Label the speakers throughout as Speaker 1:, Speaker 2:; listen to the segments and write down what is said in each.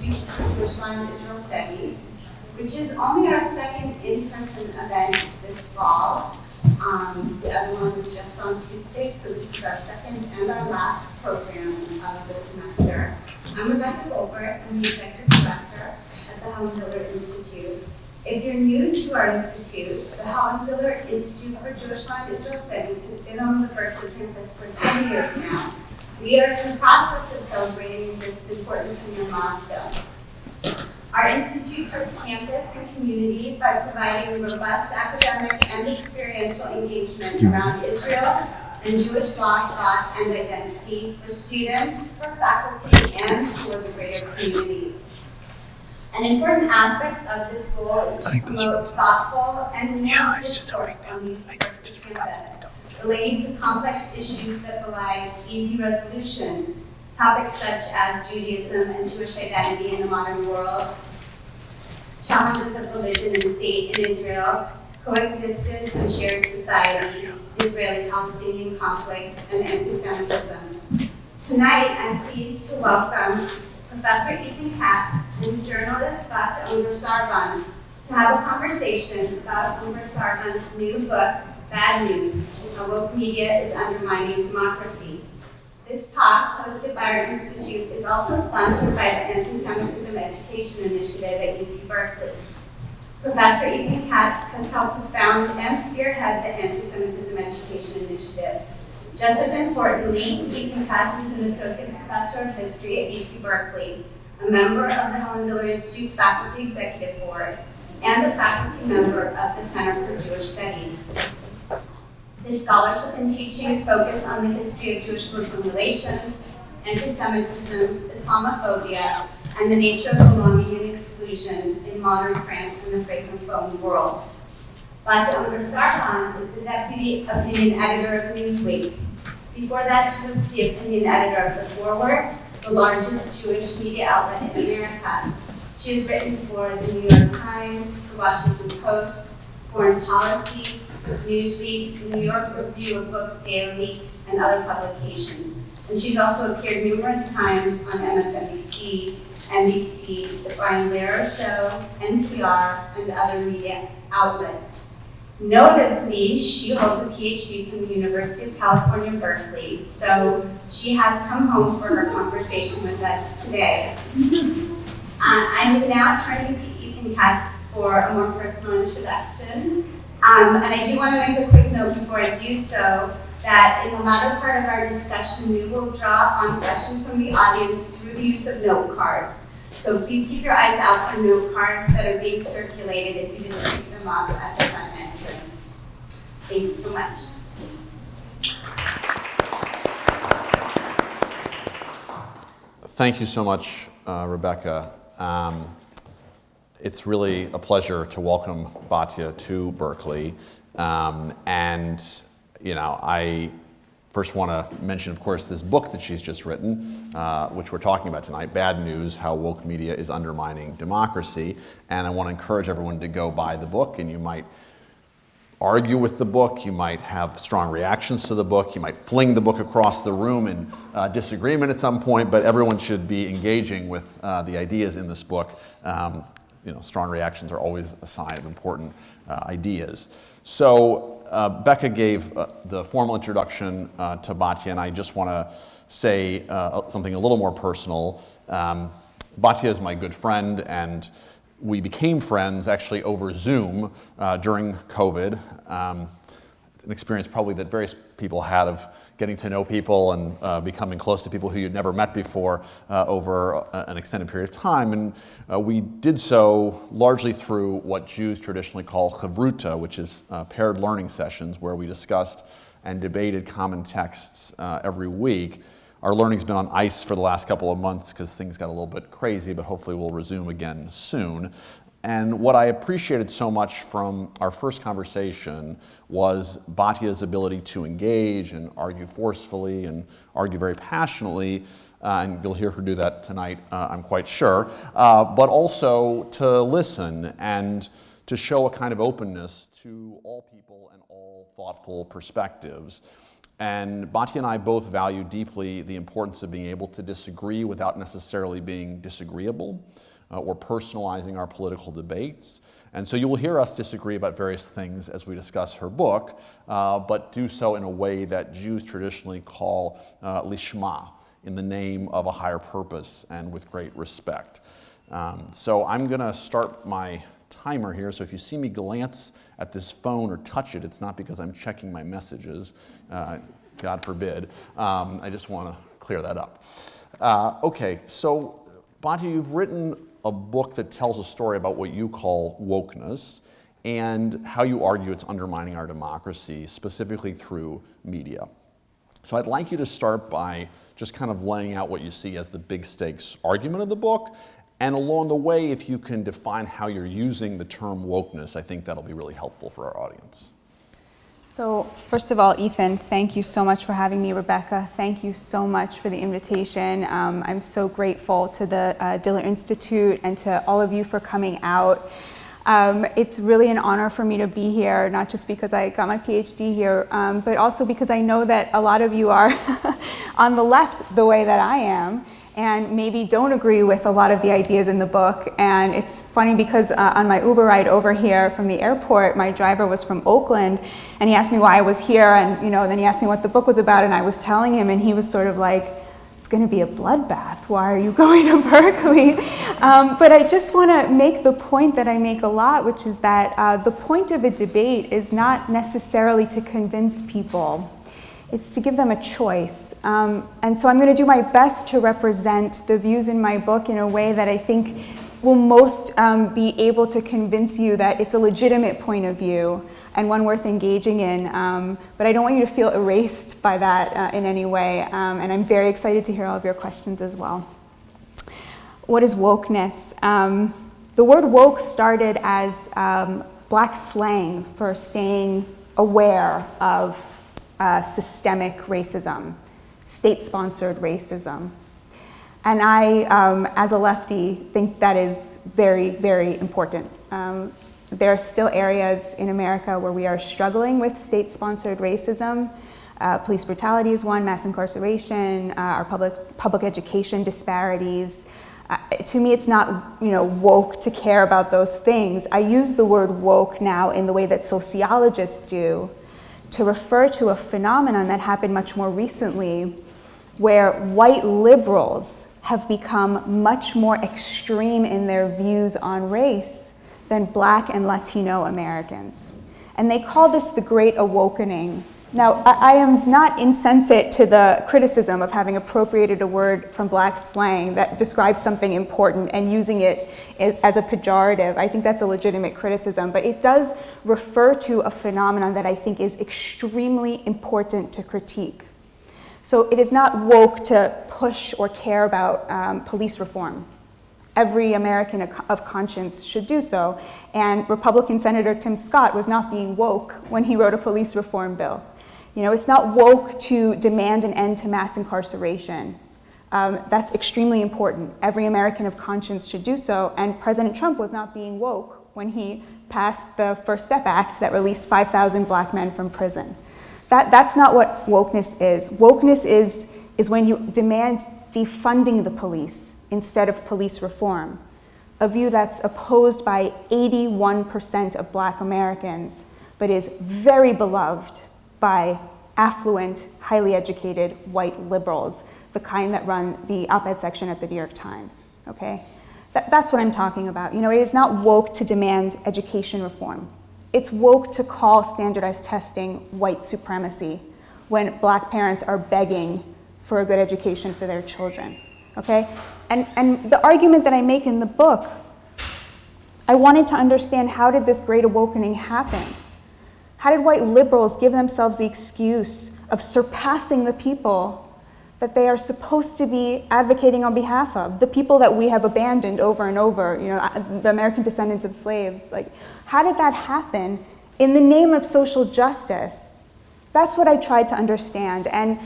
Speaker 1: Institute for Jewish and Israel Studies, which is only our second in-person event this fall. The other one was just on Tuesday, so this is our second and our last program of the semester. I'm Rebecca Goldberg. I'm the Executive Director at the Helen Diller Institute. If you're new to our institute, the Helen Diller Institute for Jewish and Israel Studies has been on the Berkeley campus for 10 years now. We are in the process of celebrating this important 10-year milestone. Our institute serves campus and community by providing robust academic and experiential engagement around Israel and Jewish law, thought, and identity for students, for faculty, and for the greater community. An important aspect of this goal is to promote thoughtful and nuanced discourse on these campus relating to complex issues that belie easy resolution. Topics such as Judaism and Jewish identity in the modern world, challenges of religion and state in Israel, coexistence and shared society, Israeli-Palestinian conflict, and anti-Semitism. Tonight, I'm pleased to welcome Professor Ethan Katz and journalist Batya Ungar-Sargon to have a conversation about Ungar-Sargon's new book, Bad News: How Woke Media is Undermining Democracy. This talk, hosted by our institute, is also sponsored by the Antisemitism Education Initiative at UC Berkeley. Professor Ethan Katz has helped to found and spearhead the Antisemitism Education Initiative. Just as importantly, Ethan Katz is an associate professor of history at UC Berkeley, a member of the Helen Diller Institute's Faculty Executive Board, and a faculty member of the Center for Jewish Studies. His scholarship and teaching focus on the history of Jewish-Muslim relations, anti-Semitism, Islamophobia, and the nature of belonging and exclusion in modern France and the Francophone world. Batya Ungar-Sargon is the Deputy Opinion Editor of Newsweek. Before that, she was the Opinion Editor of The Forward, the largest Jewish media outlet in America. She has written for the New York Times, the Washington Post, Foreign Policy, Newsweek, the New York Review of Books Daily, and other publications. And she's also appeared numerous times on MSNBC, NBC, The Brian Lehrer Show, NPR, and other media outlets. Notably, she holds a PhD from the University of California, Berkeley, so she has come home for her conversation with us today. I'm now turning to Ethan Katz for a more personal introduction. And I do want to make a quick note before I do so, that in the latter part of our discussion, we will draw on questions from the audience through the use of note cards. So please keep your eyes out for note cards that are being circulated if you didn't pick them up at the front entrance. Thank you so much.
Speaker 2: Thank you so much, Rebecca. It's really a pleasure to welcome Batya to Berkeley. And, you know, I first want to mention, of course, this book that she's just written, which we're talking about tonight, Bad News: How Woke Media is Undermining Democracy. And I want to encourage everyone to go buy the book, and you might argue with the book, you might have strong reactions to the book, you might fling the book across the room in disagreement at some point, but everyone should be engaging with the ideas in this book. You know, strong reactions are always a sign of important ideas. So Becca gave the formal introduction to Batya, and I just want to say something a little more personal. Batya is my good friend, and we became friends actually over Zoom during COVID. It's an experience probably that various people had of getting to know people and becoming close to people who you'd never met before over an extended period of time. And we did so largely through what Jews traditionally call chavruta, which is paired learning sessions where we discussed and debated common texts every week. Our learning's been on ice for the last couple of months because things got a little bit crazy, but hopefully we'll resume again soon. And what I appreciated so much from our first conversation was Batya's ability to engage and argue forcefully and argue very passionately, and you'll hear her do that tonight, I'm quite sure, but also to listen and to show a kind of openness to all people and all thoughtful perspectives. And Batya and I both value deeply the importance of being able to disagree without necessarily being disagreeable or personalizing our political debates. And so you will hear us disagree about various things as we discuss her book, but do so in a way that Jews traditionally call lishma, in the name of a higher purpose and with great respect. So I'm going to start my timer here, so if you see me glance at this phone or touch it, it's not because I'm checking my messages, God forbid. I just want to clear that up. Okay, so Batya, you've written a book that tells a story about what you call wokeness and how you argue it's undermining our democracy, specifically through media. So I'd like you to start by just kind of laying out what you see as the big stakes argument of the book, and along the way, if you can define how you're using the term wokeness, I think that'll be really helpful for our audience.
Speaker 3: So first of all, Ethan, thank you so much for having me. Rebecca, thank you so much for the invitation. I'm so grateful to the Diller Institute and to all of you for coming out. It's really an honor for me to be here, not just because I got my PhD here, but also because I know that a lot of you are on the left the way that I am, and maybe don't agree with a lot of the ideas in the book. And it's funny because on my Uber ride over here from the airport, my driver was from Oakland, and he asked me why I was here, and then he asked me what the book was about, and I was telling him, and he was sort of like, it's going to be a bloodbath. Why are you going to Berkeley? But I just want to make the point that I make a lot, which is that the point of a debate is not necessarily to convince people. It's to give them a choice. And so I'm going to do my best to represent the views in my book in a way that I think will most be able to convince you that it's a legitimate point of view and one worth engaging in. But I don't want you to feel erased by that in any way. And I'm very excited to hear all of your questions as well. What is wokeness? The word woke started as Black slang for staying aware of systemic racism, state-sponsored racism. And I, as a lefty, think that is very, very important. There are still areas in America where we are struggling with state-sponsored racism. Police brutality is one, mass incarceration, our public education disparities. To me, it's not woke to care about those things. I use the word woke now in the way that sociologists do, to refer to a phenomenon that happened much more recently, where white liberals have become much more extreme in their views on race than Black and Latino Americans. And they call this the Great Awakening. Now, I am not insensate to the criticism of having appropriated a word from Black slang that describes something important and using it as a pejorative. I think that's a legitimate criticism, but it does refer to a phenomenon that I think is extremely important to critique. So it is not woke to push or care about police reform. Every American of conscience should do so, and Republican Senator Tim Scott was not being woke when he wrote a police reform bill. It's not woke to demand an end to mass incarceration. That's extremely important. Every American of conscience should do so, and President Trump was not being woke when he passed the First Step Act that released 5,000 Black men from prison. That's not what wokeness is. Wokeness is when you demand defunding the police instead of police reform, a view that's opposed by 81% of Black Americans, but is very beloved by affluent, highly educated white liberals, the kind that run the op-ed section at the New York Times, okay? That's what I'm talking about. It is not woke to demand education reform. It's woke to call standardized testing white supremacy when Black parents are begging for a good education for their children, okay? And the argument that I make in the book, I wanted to understand, how did this Great Awakening happen? How did white liberals give themselves the excuse of surpassing the people that they are supposed to be advocating on behalf of, the people that we have abandoned over and over, the American descendants of slaves? Like, how did that happen in the name of social justice? That's what I tried to understand. And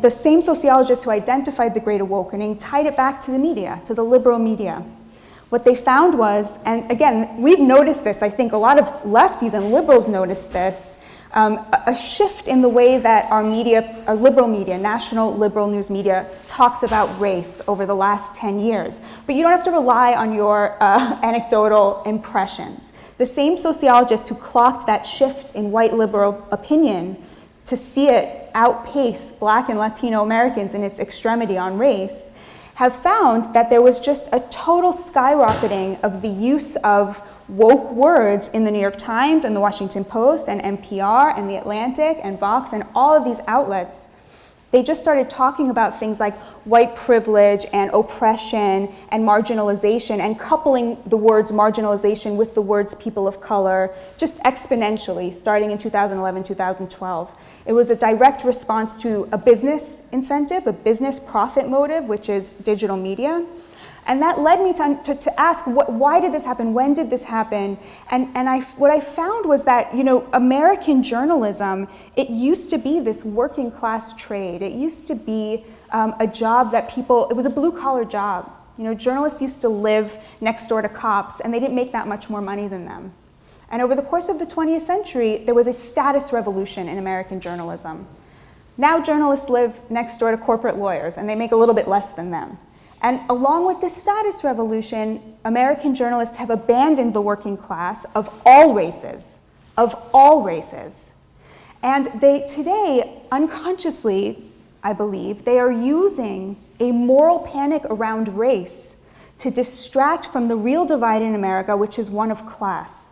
Speaker 3: the same sociologists who identified the Great Awakening tied it back to the media, to the liberal media. What they found was, and again, we've noticed this, I think a lot of lefties and liberals noticed this, a shift in the way that our media, our liberal media, national liberal news media, talks about race over the last 10 years. But you don't have to rely on your anecdotal impressions. The same sociologists who clocked that shift in white liberal opinion to see it outpace Black and Latino Americans in its extremity on race have found that there was just a total skyrocketing of the use of woke words in the New York Times and the Washington Post and NPR and the Atlantic and Vox and all of these outlets. They just started talking about things like white privilege and oppression and marginalization and coupling the words marginalization with the words people of color just exponentially starting in 2011, 2012. It was a direct response to a business incentive, a business profit motive, which is digital media. And that led me to ask, why did this happen? When did this happen? And what I found was that, you know, American journalism, it used to be this working class trade. It used to be a job that people, it was a blue collar job. You know, journalists used to live next door to cops and they didn't make that much more money than them. And over the course of the 20th century, there was a status revolution in American journalism. Now journalists live next door to corporate lawyers and they make a little bit less than them. And along with this status revolution, American journalists have abandoned the working class of all races, And they today, unconsciously, I believe, they are using a moral panic around race to distract from the real divide in America, which is one of class.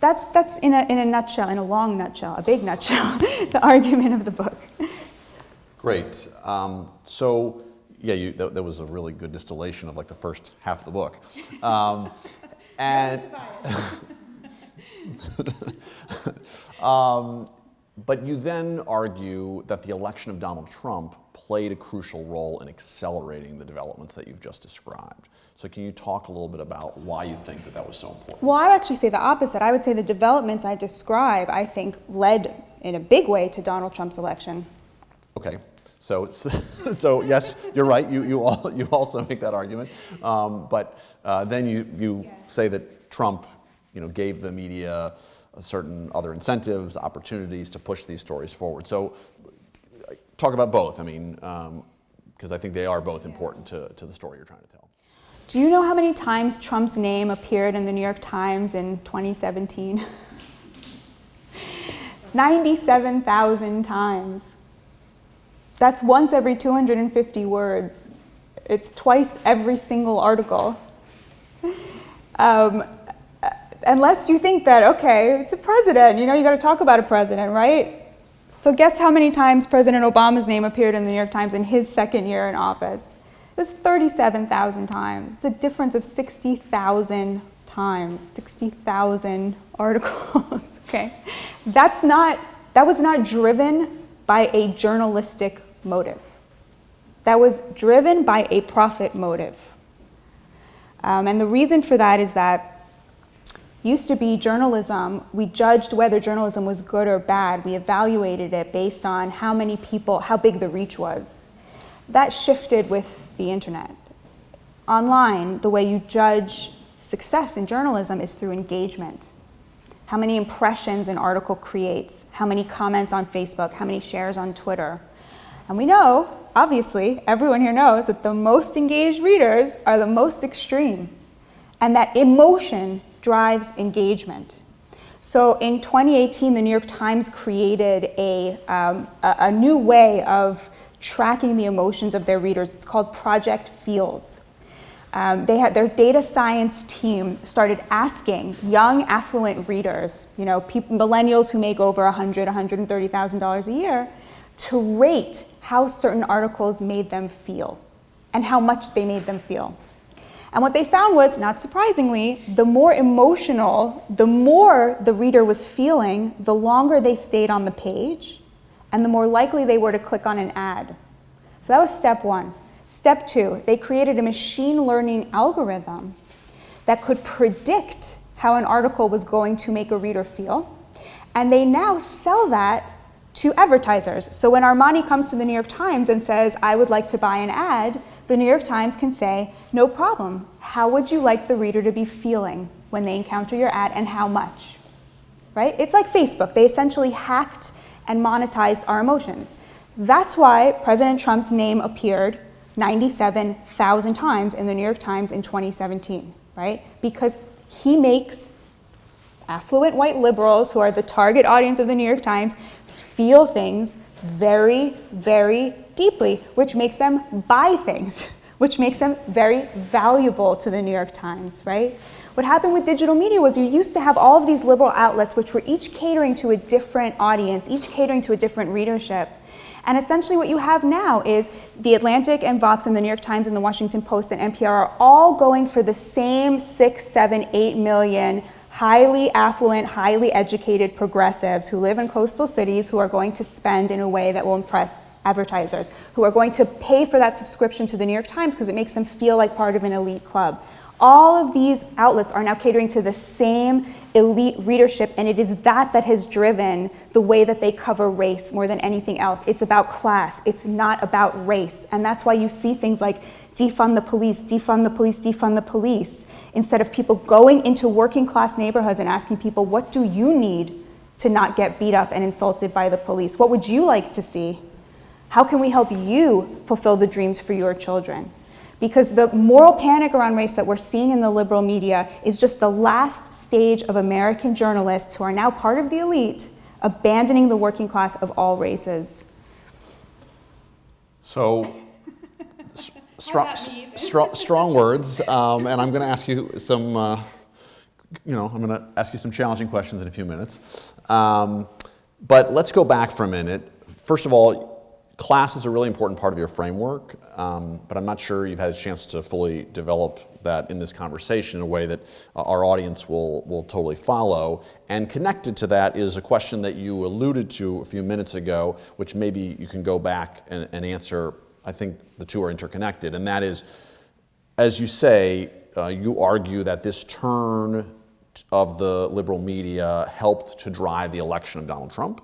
Speaker 3: That's in a nutshell, in a long nutshell, a big nutshell, the argument of the book.
Speaker 2: Great. Yeah, that was a really good distillation of like the first half of the book. But you then argue that the election of Donald Trump played a crucial role in accelerating the developments that you've just described. So can you talk a little bit about why you think that was so important?
Speaker 3: Well, I'd actually say the opposite. I would say the developments I describe, I think, led in a big way to Donald Trump's election.
Speaker 2: Okay. So yes, you're right. You also make that argument, but then you say that Trump, you know, gave the media certain other incentives, opportunities to push these stories forward. So talk about both. I mean, because I think they are both important to the story you're trying to tell.
Speaker 3: Do you know how many times Trump's name appeared in the New York Times in 2017? It's 97,000 times. That's once every 250 words. It's twice every single article. Unless you think that, okay, it's a president, you know, you got to talk about a president, right? So guess how many times President Obama's name appeared in the New York Times in his second year in office? It was 37,000 times. It's a difference of 60,000 times, 60,000 articles, okay? That was not driven by a journalistic motive. That was driven by a profit motive. And the reason for that is that used to be journalism, we judged whether journalism was good or bad. We evaluated it based on how many people, how big the reach was. That shifted with the internet. Online, the way you judge success in journalism is through engagement. How many impressions an article creates, how many comments on Facebook, how many shares on Twitter. And we know, obviously, everyone here knows that the most engaged readers are the most extreme, and that emotion drives engagement. So in 2018, the New York Times created a new way of tracking the emotions of their readers. It's called Project Feels. Their data science team started asking young, affluent readers, you know, millennials who make over $100,000, $130,000 a year, to rate how certain articles made them feel and how much they made them feel. And what they found was, not surprisingly, the more emotional, the more the reader was feeling, the longer they stayed on the page, and the more likely they were to click on an ad. So that was step one. Step two, they created a machine learning algorithm that could predict how an article was going to make a reader feel, and they now sell that to advertisers. So when Armani comes to the New York Times and says, I would like to buy an ad, the New York Times can say, no problem. How would you like the reader to be feeling when they encounter your ad, and how much? right? It's like Facebook. They essentially hacked and monetized our emotions. That's why President Trump's name appeared 97,000 times in the New York Times in 2017, right? Because he makes affluent white liberals, who are the target audience of the New York Times, feel things very, very deeply, which makes them buy things, which makes them very valuable to the New York Times, right? What happened with digital media was you used to have all of these liberal outlets which were each catering to a different audience, each catering to a different readership. And essentially what you have now is The Atlantic and Vox and the New York Times and the Washington Post and NPR are all going for the same 6, 7, 8 million highly affluent, highly educated progressives who live in coastal cities who are going to spend in a way that will impress advertisers, who are going to pay for that subscription to the New York Times because it makes them feel like part of an elite club. All of these outlets are now catering to the same elite readership, and it is that that has driven the way that they cover race more than anything else. It's about class, it's not about race, and that's why you see things like defund the police, defund the police, defund the police, instead of people going into working class neighborhoods and asking people, what do you need to not get beat up and insulted by the police? What would you like to see? How can we help you fulfill the dreams for your children? Because the moral panic around race that we're seeing in the liberal media is just the last stage of American journalists who are now part of the elite abandoning the working class of all races.
Speaker 2: So, strong words, and I'm going to ask you some, I'm going to ask you some challenging questions in a few minutes. But let's go back for a minute. First of all, class is a really important part of your framework, but I'm not sure you've had a chance to fully develop that in this conversation in a way that our audience will totally follow. And connected to that is a question that you alluded to a few minutes ago, which maybe you can go back and answer. I think the two are interconnected, and that is, as you say, you argue that this turn of the liberal media helped to drive the election of Donald Trump.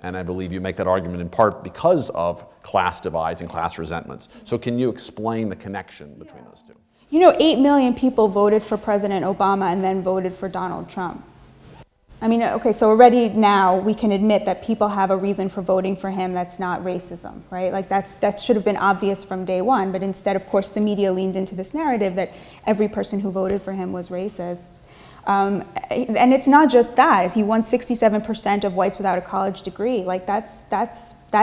Speaker 2: And I believe you make that argument in part because of class divides and class resentments. So can you explain the connection between those two?
Speaker 3: 8 million people voted for President Obama and then voted for Donald Trump. I mean, okay, so already now we can admit that people have a reason for voting for him that's not racism, right? Like that should have been obvious from day one, but instead, of course, the media leaned into this narrative that every person who voted for him was racist. And it's not just that, as he won 67% of whites without a college degree. Like that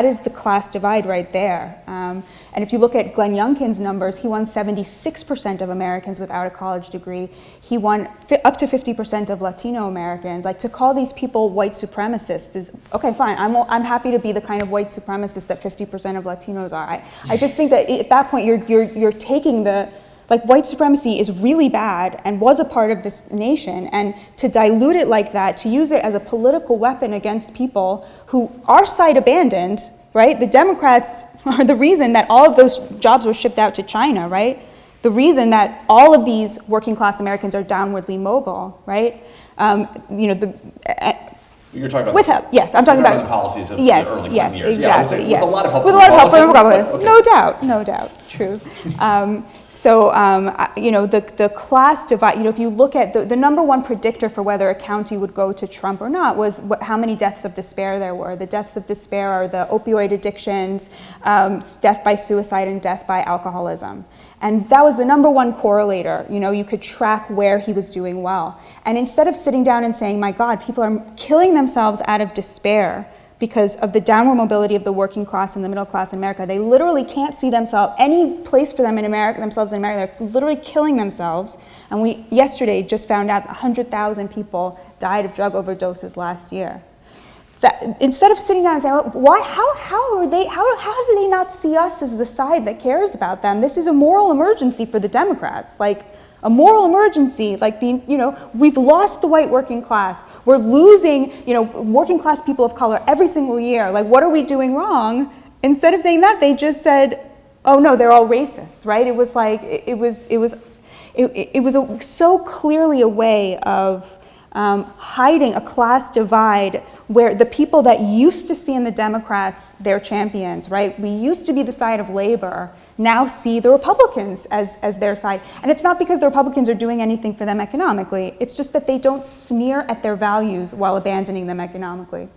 Speaker 3: is the class divide right there. And if you look at Glenn Youngkin's numbers, he won 76% of Americans without a college degree. He won up to 50% of Latino Americans. Like, to call these people white supremacists is, okay, fine, I'm happy to be the kind of white supremacist that 50% of Latinos are. I just think that at that point you're taking the, like, white supremacy is really bad and was a part of this nation, and to dilute it like that, to use it as a political weapon against people who our side abandoned, right? The Democrats are the reason that all of those jobs were shipped out to China, right? The reason that all of these working class Americans are downwardly mobile, right?
Speaker 2: You're talking about
Speaker 3: with help, yes. I'm talking about
Speaker 2: the policies of
Speaker 3: yes,
Speaker 2: the early
Speaker 3: yes,
Speaker 2: Clinton years.
Speaker 3: exactly,
Speaker 2: Yeah,
Speaker 3: yes.
Speaker 2: with a lot of help
Speaker 3: with a lot of help from Republicans,
Speaker 2: Okay.
Speaker 3: no doubt, true. The class divide. If you look at the number one predictor for whether a county would go to Trump or not was how many deaths of despair there were. The deaths of despair are the opioid addictions, death by suicide, and death by alcoholism. And that was the number one correlator. You could track where he was doing well. And instead of sitting down and saying, my God, people are killing themselves out of despair because of the downward mobility of the working class and the middle class in America, they literally can't see any place for them in America, themselves in America. They're literally killing themselves. And we yesterday just found out 100,000 people died of drug overdoses last year. That, instead of sitting down and saying, why, how do they not see us as the side that cares about them? This is a moral emergency for the Democrats. Like, a moral emergency, like we've lost the white working class. We're losing, working class people of color every single year. Like, what are we doing wrong? Instead of saying that, they just said, oh no, they're all racists, right? It was like, it was so clearly a way of hiding a class divide where the people that used to see in the Democrats their champions, right? We used to be the side of labor. now see the Republicans as their side. And it's not because the Republicans are doing anything for them economically, it's just that they don't sneer at their values while abandoning them economically.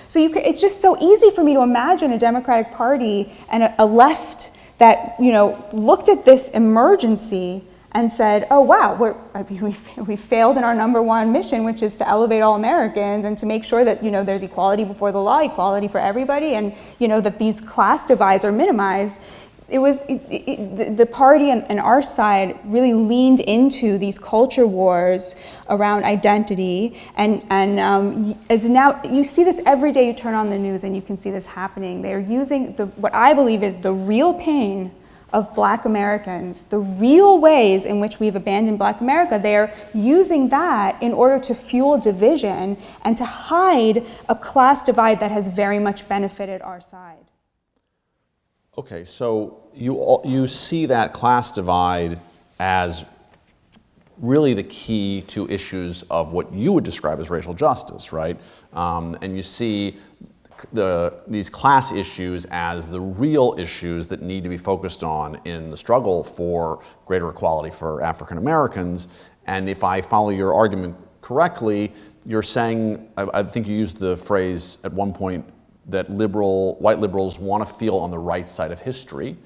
Speaker 3: So it's just so easy for me to imagine a Democratic Party and a left that, you know, looked at this emergency and said, oh wow, we failed in our number one mission, which is to elevate all Americans and to make sure that, you know, there's equality before the law, equality for everybody, and, you know, that these class divides are minimized. The party and our side really leaned into these culture wars around identity, and as now you see this every day. You turn on the news and you can see this happening. They are using what I believe is the real pain of Black Americans, the real ways in which we've abandoned Black America. They are using that in order to fuel division and to hide a class divide that has very much benefited our side.
Speaker 2: Okay, so you see that class divide as really the key to issues of what you would describe as racial justice, right? And you see these class issues as the real issues that need to be focused on in the struggle for greater equality for African Americans. And if I follow your argument correctly, you're saying, I think you used the phrase at one point, that white liberals want to feel on the right side of history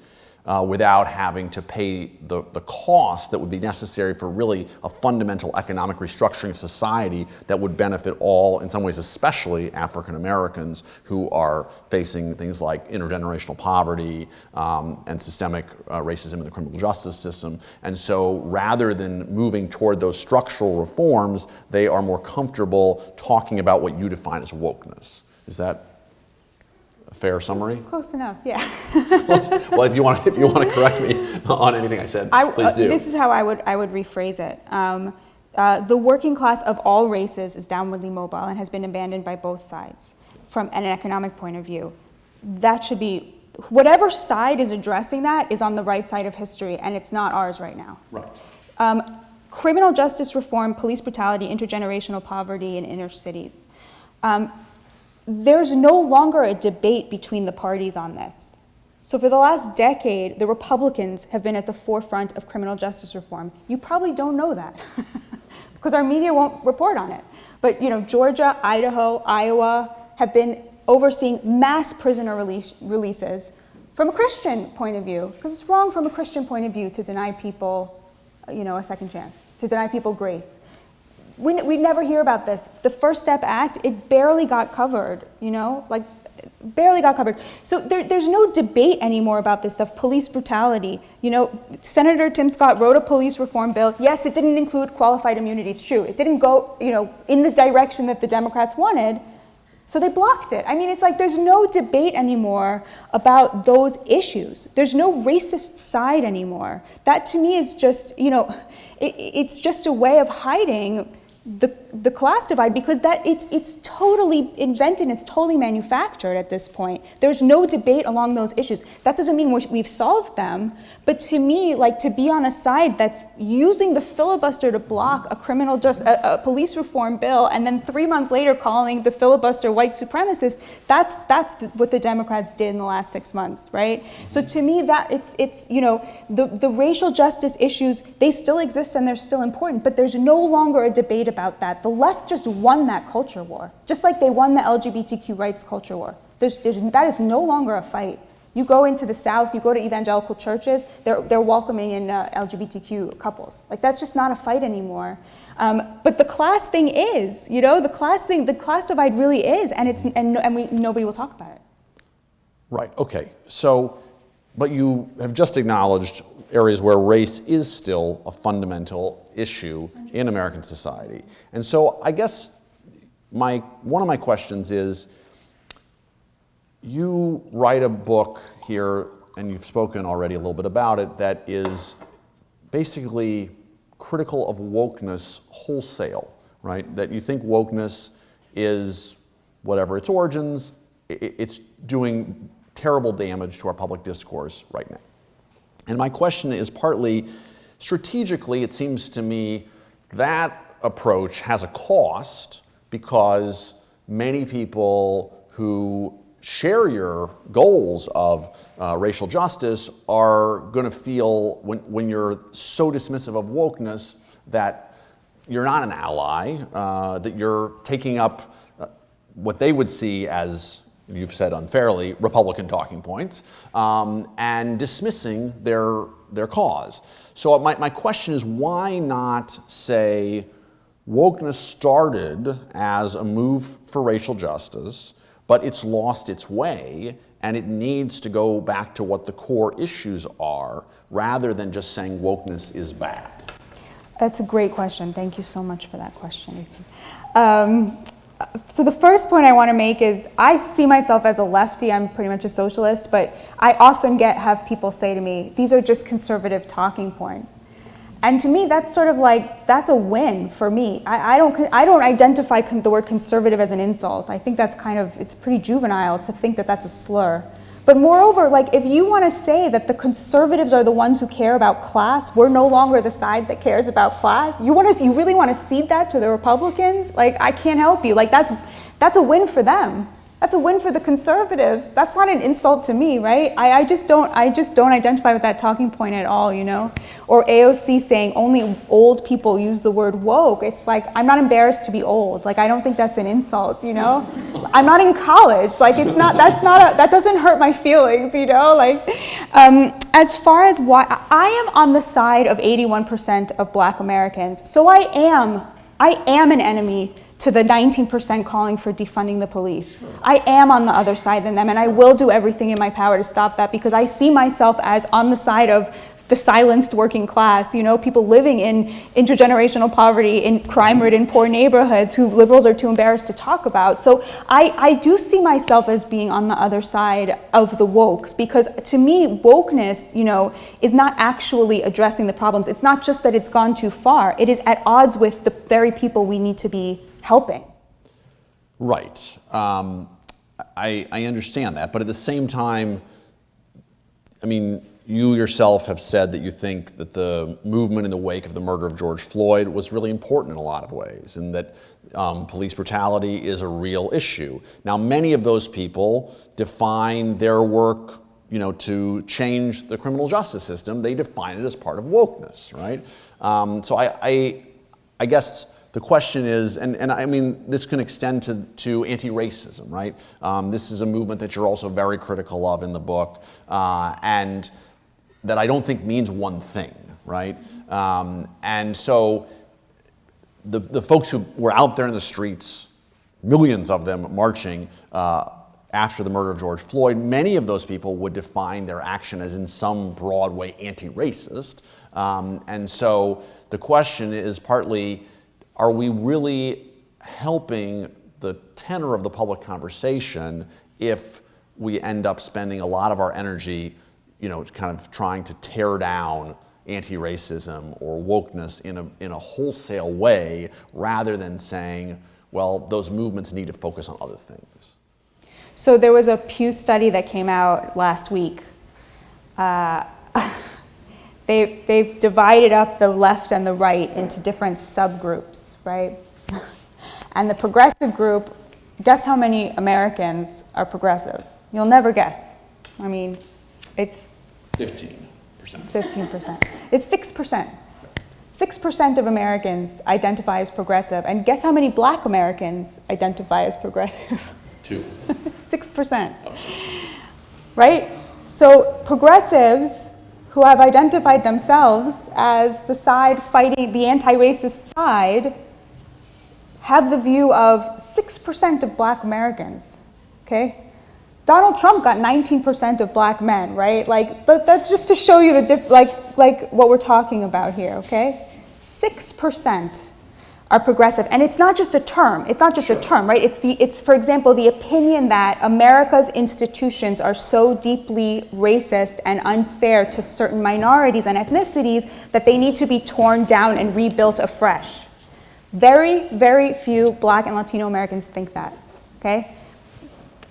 Speaker 2: without having to pay the cost that would be necessary for really a fundamental economic restructuring of society that would benefit all, in some ways especially African Americans, who are facing things like intergenerational poverty and systemic racism in the criminal justice system. And so rather than moving toward those structural reforms, they are more comfortable talking about what you define as wokeness. Is that a fair summary?
Speaker 3: Close enough, yeah.
Speaker 2: Well, if you want to correct me on anything I said, please do.
Speaker 3: This is how I would rephrase it. The working class of all races is downwardly mobile and has been abandoned by both sides from an economic point of view. That should be, whatever side is addressing that is on the right side of history, and it's not ours right now.
Speaker 2: Right.
Speaker 3: Criminal justice reform, police brutality, intergenerational poverty in inner cities. There's no longer a debate between the parties on this. So for the last decade, the Republicans have been at the forefront of criminal justice reform. You probably don't know that because our media won't report on it. But you know, Georgia, Idaho, Iowa have been overseeing mass prisoner releases from a Christian point of view, because it's wrong from a Christian point of view to deny people, you know, a second chance, to deny people grace. We never hear about this. The First Step Act, it barely got covered, you know, like barely got covered. So there's no debate anymore about this stuff. Police brutality, you know, Senator Tim Scott wrote a police reform bill. Yes, it didn't include qualified immunity, it's true. It didn't go, you know, in the direction that the Democrats wanted, so they blocked it. I mean, it's like there's no debate anymore about those issues. There's no racist side anymore. That to me is just, you know, it's just a way of hiding the class divide, because that it's totally invented, it's totally manufactured at this point. There's no debate along those issues. That doesn't mean we've solved them, but to me, like, to be on a side that's using the filibuster to block a police reform bill, and then 3 months later calling the filibuster white supremacist, that's what the Democrats did in the last 6 months, right? So to me, that it's you know, the racial justice issues, they still exist and they're still important, but there's no longer a debate about that. The left just won that culture war, just like they won the LGBTQ rights culture war. That is no longer a fight. You go into the South, you go to evangelical churches, they're welcoming in LGBTQ couples. Like, that's just not a fight anymore. But the class thing is, you know, the class divide really is, and nobody will talk about it.
Speaker 2: Right. Okay. So, but you have just acknowledged areas where race is still a fundamental issue in American society. And so I guess one of my questions is, you write a book here, and you've spoken already a little bit about it, that is basically critical of wokeness wholesale, right? That you think wokeness is, whatever its origins, it's doing terrible damage to our public discourse right now. And my question is partly, strategically, it seems to me that approach has a cost, because many people who share your goals of racial justice are going to feel, when you're so dismissive of wokeness, that you're not an ally, that you're taking up what they would see as, you've said unfairly, Republican talking points, and dismissing their cause. So my question is, why not say wokeness started as a move for racial justice, but it's lost its way, and it needs to go back to what the core issues are, rather than just saying wokeness is bad?
Speaker 3: That's a great question. Thank you so much for that question, Ethan. So the first point I want to make is I see myself as a lefty. I'm pretty much a socialist, but I often have people say to me, these are just conservative talking points. And to me, that's sort of like, that's a win for me. I don't identify the word conservative as an insult. I think that's it's pretty juvenile to think that that's a slur. But moreover, like, if you want to say that the conservatives are the ones who care about class, we're no longer the side that cares about class, you really want to cede that to the Republicans? Like, I can't help you. Like, that's a win for them. That's a win for the conservatives. That's not an insult to me, right? I just don't identify with that talking point at all, you know? Or AOC saying only old people use the word woke. It's like, I'm not embarrassed to be old. Like, I don't think that's an insult, you know? I'm not in college. Like, that doesn't hurt my feelings, you know? Like, as far as why, I am on the side of 81% of Black Americans. So I am an enemy to the 19% calling for defunding the police. I am on the other side than them, and I will do everything in my power to stop that, because I see myself as on the side of the silenced working class, you know, people living in intergenerational poverty, in crime-ridden poor neighborhoods who liberals are too embarrassed to talk about. So I do see myself as being on the other side of the wokes, because to me, wokeness, you know, is not actually addressing the problems. It's not just that it's gone too far. It is at odds with the very people we need to be helping.
Speaker 2: Right. I understand that, but at the same time, I mean, you yourself have said that you think that the movement in the wake of the murder of George Floyd was really important in a lot of ways, and that police brutality is a real issue. Now, many of those people define their work, you know, to change the criminal justice system. They define it as part of wokeness, right? So I guess the question is, and I mean, this can extend to anti-racism, right? This is a movement that you're also very critical of in the book, and that I don't think means one thing, right? And so the folks who were out there in the streets, millions of them marching after the murder of George Floyd, many of those people would define their action as in some broad way anti-racist. And so the question is partly, are we really helping the tenor of the public conversation if we end up spending a lot of our energy, you know, kind of trying to tear down anti-racism or wokeness in a wholesale way, rather than saying, well, those movements need to focus on other things?
Speaker 3: So there was a Pew study that came out last week. They've divided up the left and the right into different subgroups, right? And the progressive group, guess how many Americans are progressive? You'll never guess. I mean, it's
Speaker 2: 15%.
Speaker 3: 15%. It's 6%. 6% of Americans identify as progressive, and guess how many Black Americans identify as progressive?
Speaker 2: 2.
Speaker 3: 6%. Right? So progressives who have identified themselves as the side fighting, the anti-racist side, have the view of 6% of Black Americans, okay? Donald Trump got 19% of Black men, right? Like, but that's just to show you the like what we're talking about here, okay? 6% are progressive, and it's not just a term. It's not just a term, right? It's for example the opinion that America's institutions are so deeply racist and unfair to certain minorities and ethnicities that they need to be torn down and rebuilt afresh. Very, very few Black and Latino Americans think that. Okay,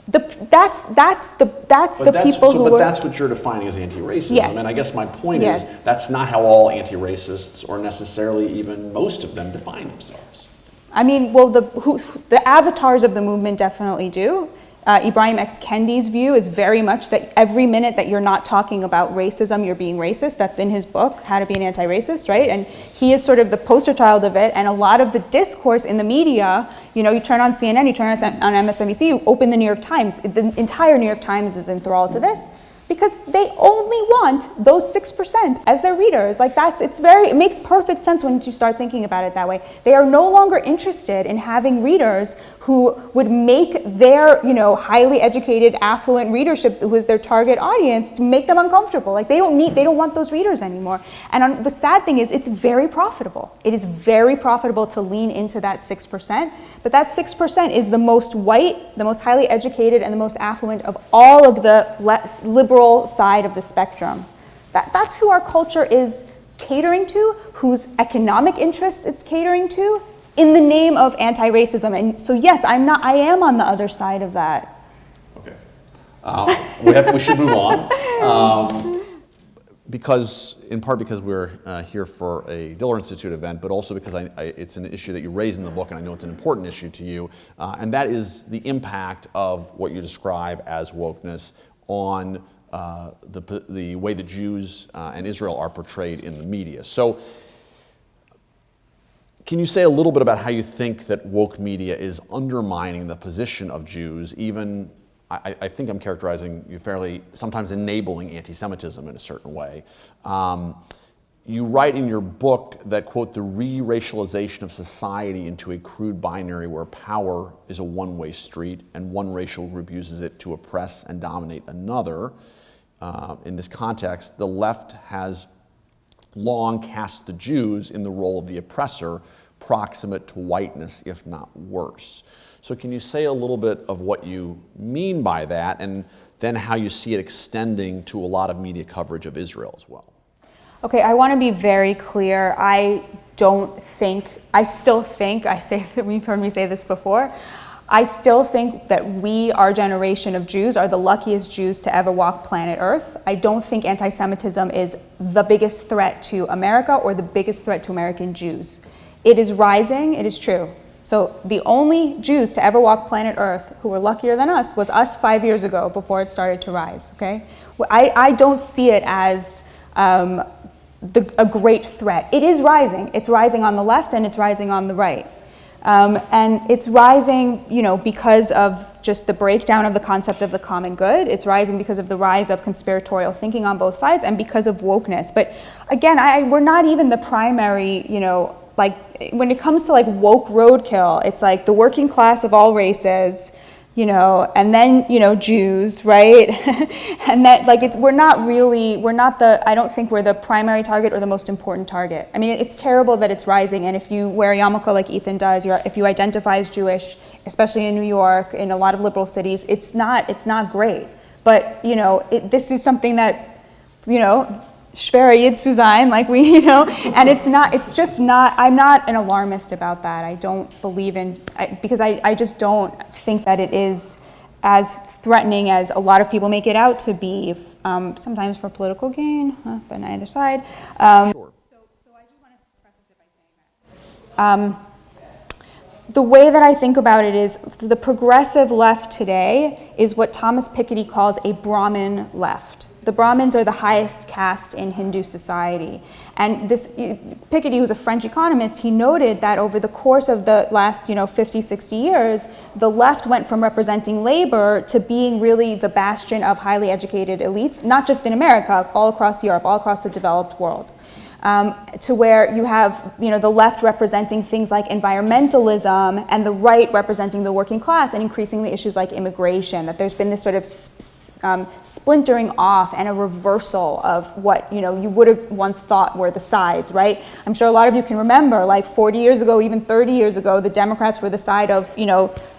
Speaker 3: that's the people who.
Speaker 2: But that's what you're defining as anti-racism.
Speaker 3: Yes.
Speaker 2: And I guess my point is that's not how all anti-racists, or necessarily even most of them, define themselves.
Speaker 3: I mean, well, the avatars of the movement definitely do. Ibrahim X. Kendi's view is very much that every minute that you're not talking about racism, you're being racist. That's in his book, How to Be an Anti-Racist, right? And he is sort of the poster child of it. And a lot of the discourse in the media, you know, you turn on CNN, you turn on MSNBC, you open the New York Times. The entire New York Times is enthralled to this, because they only want those 6% as their readers. Like it makes perfect sense when you start thinking about it that way. They are no longer interested in having readers who would make their, you know, highly educated, affluent readership, who is their target audience, to make them uncomfortable. Like they don't want those readers anymore. And the sad thing is, it's very profitable. It is very profitable to lean into that 6%, but that 6% is the most white, the most highly educated, and the most affluent of all of the liberal side of the spectrum. That's who our culture is catering to, whose economic interests it's catering to, in the name of anti-racism. And so yes, I am on the other side of that.
Speaker 2: Okay. We should move on. In part because we're here for a Diller Institute event, but also because it's an issue that you raise in the book, and I know it's an important issue to you, and that is the impact of what you describe as wokeness on the way that Jews and Israel are portrayed in the media. So can you say a little bit about how you think that woke media is undermining the position of Jews, even, I think I'm characterizing you fairly, sometimes enabling anti-Semitism in a certain way. You write in your book that, quote, the re-racialization of society into a crude binary where power is a one-way street and one racial group uses it to oppress and dominate another. In this context, the left has long cast the Jews in the role of the oppressor, proximate to whiteness, if not worse. So can you say a little bit of what you mean by that, and then how you see it extending to a lot of media coverage of Israel as well?
Speaker 3: Okay, I want to be very clear. I still think, you've heard me say this before, I still think that our generation of Jews, are the luckiest Jews to ever walk planet Earth. I don't think anti-Semitism is the biggest threat to America or the biggest threat to American Jews. It is rising, it is true. So the only Jews to ever walk planet Earth who were luckier than us was us 5 years ago, before it started to rise, okay? I don't see it as a great threat. It is rising. It's rising on the left and it's rising on the right. And it's rising, you know, because of just the breakdown of the concept of the common good. It's rising because of the rise of conspiratorial thinking on both sides and because of wokeness. But again, we're not even the primary, you know, like when it comes to like woke roadkill, it's like the working class of all races, you know, and then, you know, Jews, right? And that, like, I don't think we're the primary target or the most important target. I mean, it's terrible that it's rising, and if you wear a yarmulke like Ethan does, if you identify as Jewish, especially in New York, in a lot of liberal cities, it's not great. But, you know, this is something that, you know, Shvera Yitzu Zayin, like we, you know, and I'm not an alarmist about that. I don't believe because I just don't think that it is as threatening as a lot of people make it out to be, sometimes for political gain, but on either side.
Speaker 2: Sure.
Speaker 3: So I just want to preface it by saying that. The way that I think about it is the progressive left today is what Thomas Piketty calls a Brahmin left. The Brahmins are the highest caste in Hindu society. And Piketty, who's a French economist, he noted that over the course of the last 50, 60 years, the left went from representing labor to being really the bastion of highly educated elites, not just in America, all across Europe, all across the developed world. To where you have the left representing things like environmentalism and the right representing the working class, and increasingly issues like immigration, that there's been this sort of splintering off and a reversal of what you would have once thought were the sides, right? I'm sure a lot of you can remember, like 40 years ago, even 30 years ago, the Democrats were the side of,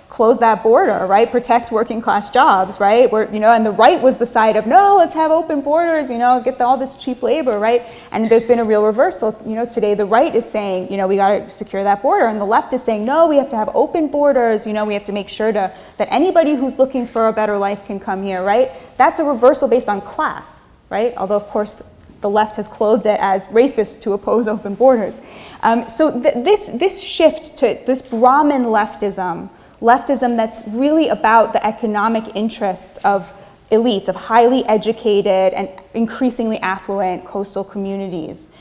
Speaker 3: close that border, right? Protect working class jobs, right? And the right was the side of, no, let's have open borders, get all this cheap labor, right? And there's been a real reversal. Today the right is saying, we got to secure that border, and the left is saying, no, we have to have open borders, we have to make sure that anybody who's looking for a better life can come here, right? That's a reversal based on class, right? Although, of course, the left has clothed it as racist to oppose open borders. So this shift to this Brahmin leftism leftism that's really about the economic interests of elites, of highly educated and increasingly affluent coastal communities.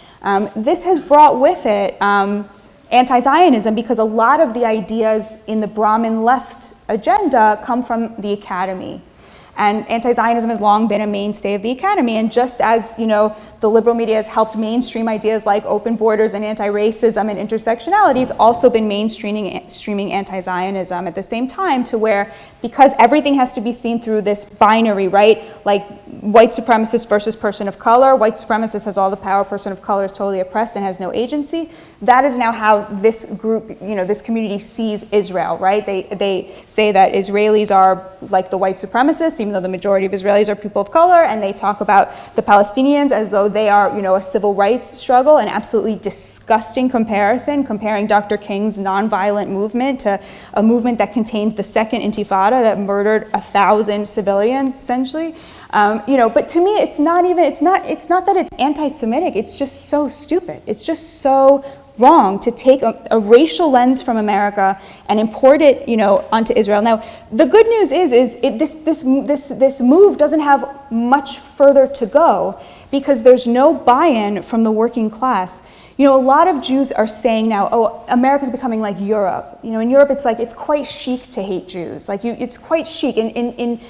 Speaker 3: This has brought with it anti-Zionism, because a lot of the ideas in the Brahmin left agenda come from the academy. And anti-Zionism has long been a mainstay of the academy. And just as, the liberal media has helped mainstream ideas like open borders and anti-racism and intersectionality, it's also been mainstreaming anti-Zionism at the same time, to where, because everything has to be seen through this binary, right? Like white supremacist versus person of color. White supremacist has all the power, person of color is totally oppressed and has no agency. That is now how this group, this community sees Israel, right? They say that Israelis are like the white supremacists, even though the majority of Israelis are people of color, and they talk about the Palestinians as though they are, a civil rights struggle, an absolutely disgusting comparison, comparing Dr. King's nonviolent movement to a movement that contains the second intifada that murdered 1,000 civilians, essentially. But to me, it's not that it's anti-Semitic, it's just so stupid. It's just so wrong to take a racial lens from America and import it, onto Israel. Now, the good news is this move doesn't have much further to go, because there's no buy-in from the working class. A lot of Jews are saying now, oh, America's becoming like Europe. In Europe, it's quite chic to hate Jews. It's quite chic. In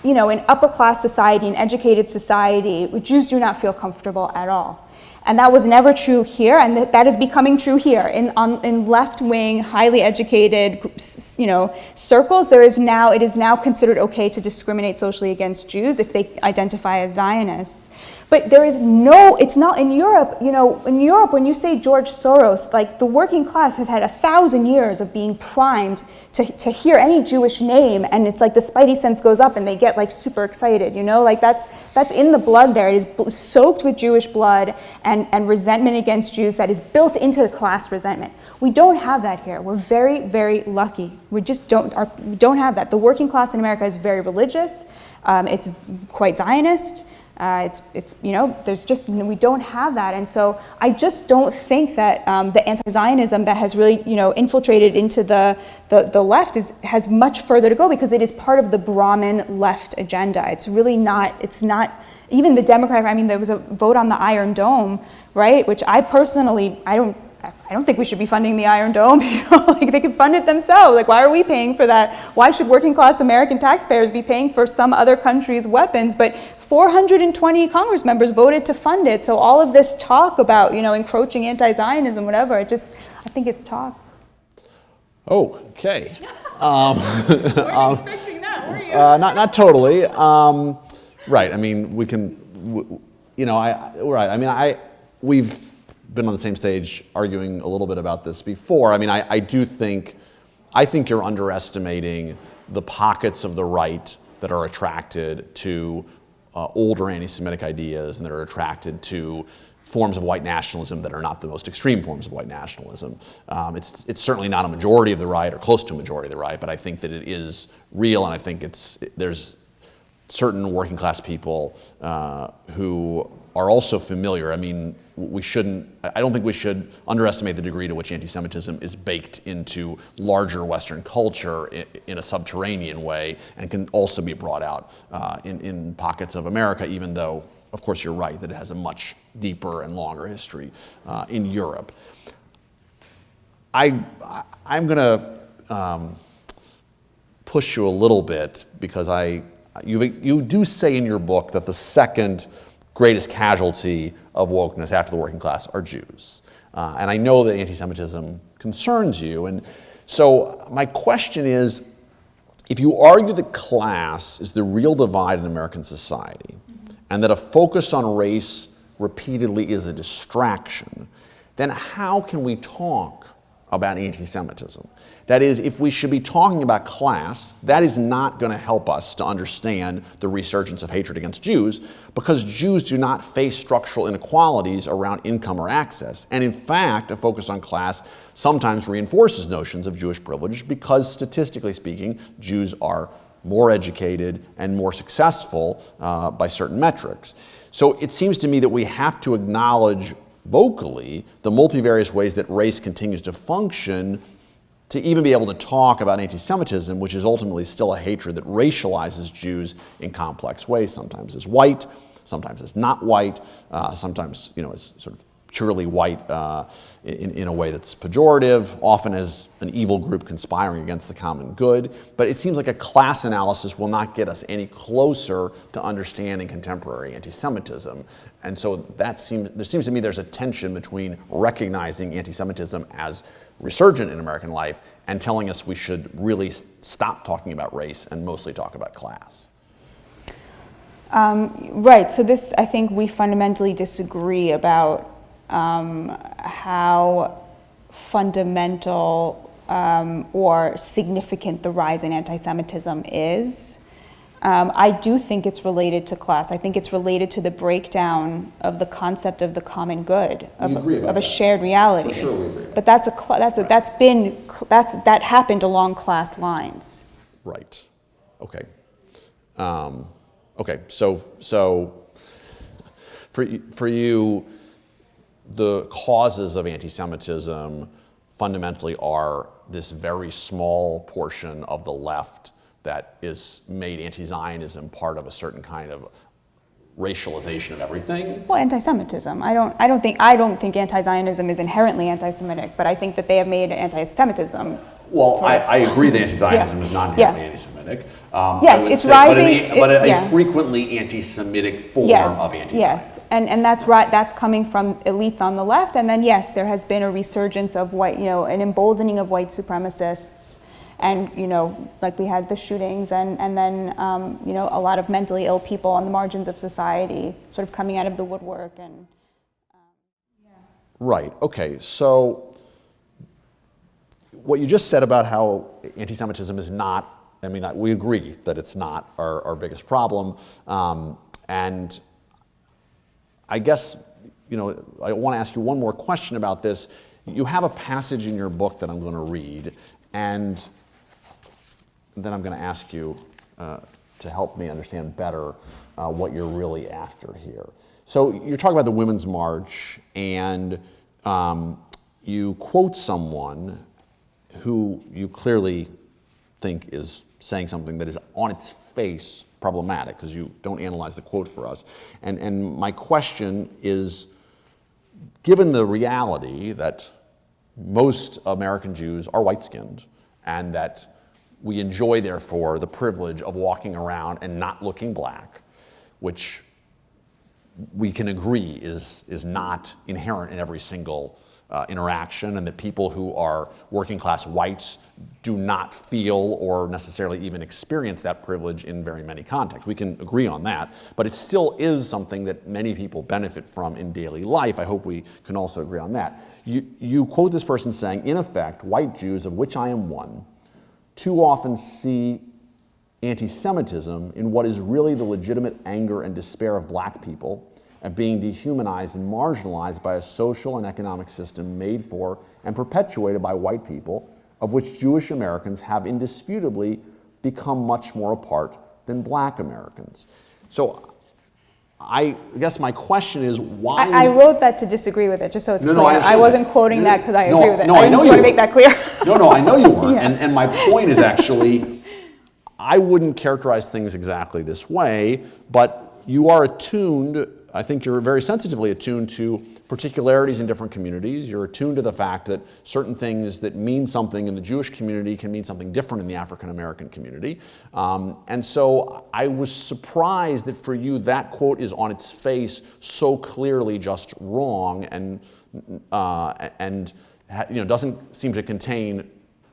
Speaker 3: upper class society, in educated society, Jews do not feel comfortable at all. And that was never true here, and that is becoming true here. In left-wing, highly educated, circles, it is now considered okay to discriminate socially against Jews if they identify as Zionists. But it's not in Europe. In Europe, when you say George Soros, the working class has had 1,000 years of being primed to hear any Jewish name, and it's like the spidey sense goes up and they get super excited, that's in the blood there. It is soaked with Jewish blood and resentment against Jews that is built into the class resentment. We don't have that here. We're very, very lucky. We just don't have that. The working class in America is very religious. It's quite Zionist. We don't have that. And so I just don't think that the anti-Zionism that has really, infiltrated into the left has much further to go, because it is part of the Brahmin left agenda. It's not, even the Democratic, there was a vote on the Iron Dome, right? Which I personally, I don't think we should be funding the Iron Dome. They can fund it themselves. Why are we paying for that? Why should working class American taxpayers be paying for some other country's weapons? But 420 Congress members voted to fund it. So all of this talk about, encroaching anti-Zionism, whatever, I think it's talk.
Speaker 2: Oh, okay.
Speaker 3: Weren't expecting that, were you?
Speaker 2: Not totally. Right. We can. Right. We've been on the same stage arguing a little bit about this before. I think you're underestimating the pockets of the right that are attracted to older anti-Semitic ideas and that are attracted to forms of white nationalism that are not the most extreme forms of white nationalism. It's certainly not a majority of the right or close to a majority of the right, but I think that it is real, and I think there's certain working class people who are also familiar. I don't think we should underestimate the degree to which anti-Semitism is baked into larger Western culture in a subterranean way, and can also be brought out in pockets of America, even though, of course, you're right that it has a much deeper and longer history in Europe. I'm going to push you a little bit, because you do say in your book that the second greatest casualty of wokeness after the working class are Jews. And I know that anti-Semitism concerns you. And so my question is, if you argue that class is the real divide in American society, and that a focus on race repeatedly is a distraction, then how can we talk about anti-Semitism? That is, if we should be talking about class, that is not going to help us to understand the resurgence of hatred against Jews, because Jews do not face structural inequalities around income or access. And in fact, a focus on class sometimes reinforces notions of Jewish privilege, because statistically speaking, Jews are more educated and more successful by certain metrics. So it seems to me that we have to acknowledge vocally the multivarious ways that race continues to function to even be able to talk about anti-Semitism, which is ultimately still a hatred that racializes Jews in complex ways, sometimes as white, sometimes as not white, sometimes as sort of purely white in a way that's pejorative, often as an evil group conspiring against the common good. But it seems like a class analysis will not get us any closer to understanding contemporary anti-Semitism. And so there seems to me there's a tension between recognizing anti-Semitism as resurgent in American life and telling us we should really stop talking about race and mostly talk about class.
Speaker 3: Right, so this, I think we fundamentally disagree about how fundamental or significant the rise in anti-Semitism is. I do think it's related to class. I think it's related to the breakdown of the concept of the common good, of a shared reality.
Speaker 2: For sure we agree.
Speaker 3: But that happened along class lines.
Speaker 2: Right. Okay. Okay. So for you, the causes of anti-Semitism fundamentally are this very small portion of the left that is made anti-Zionism part of a certain kind of racialization of everything.
Speaker 3: Well, anti-Semitism. I don't think anti-Zionism is inherently anti-Semitic, but I think that they have made anti-Semitism.
Speaker 2: Well, I agree that anti-Zionism is not inherently anti-Semitic.
Speaker 3: Yes, it's rising.
Speaker 2: But a frequently anti-Semitic form of anti-Zionism.
Speaker 3: Yes, and that's right. That's coming from elites on the left, and then yes, there has been a resurgence of white, an emboldening of white supremacists, and like we had the shootings, and then a lot of mentally ill people on the margins of society, sort of coming out of the woodwork, and
Speaker 2: Right. Okay. So what you just said about how anti-Semitism is not, we agree that it's not our biggest problem. And I guess, I want to ask you one more question about this. You have a passage in your book that I'm going to read, and then I'm going to ask you to help me understand better what you're really after here. So you're talking about the Women's March, and you quote someone who you clearly think is saying something that is on its face problematic, because you don't analyze the quote for us. And my question is, given the reality that most American Jews are white-skinned, and that we enjoy, therefore, the privilege of walking around and not looking black, which we can agree is not inherent in every single interaction, and that people who are working class whites do not feel or necessarily even experience that privilege in very many contexts. We can agree on that, but it still is something that many people benefit from in daily life. I hope we can also agree on that. You quote this person saying, in effect, white Jews, of which I am one, too often see anti-Semitism in what is really the legitimate anger and despair of black people at being dehumanized and marginalized by a social and economic system made for and perpetuated by white people, of which Jewish Americans have indisputably become much more a part than black Americans. So I guess my question is why...
Speaker 3: I wrote that to disagree with it, just so it's clear. I wasn't quoting that because I agree with it.
Speaker 2: No,
Speaker 3: I just want to make that clear.
Speaker 2: No, I know you weren't.
Speaker 3: Yeah.
Speaker 2: And my point is actually, I wouldn't characterize things exactly this way, but you are attuned, I think you're very sensitively attuned to particularities in different communities. You're attuned to the fact that certain things that mean something in the Jewish community can mean something different in the African American community. And so I was surprised that for you that quote is on its face so clearly just wrong and doesn't seem to contain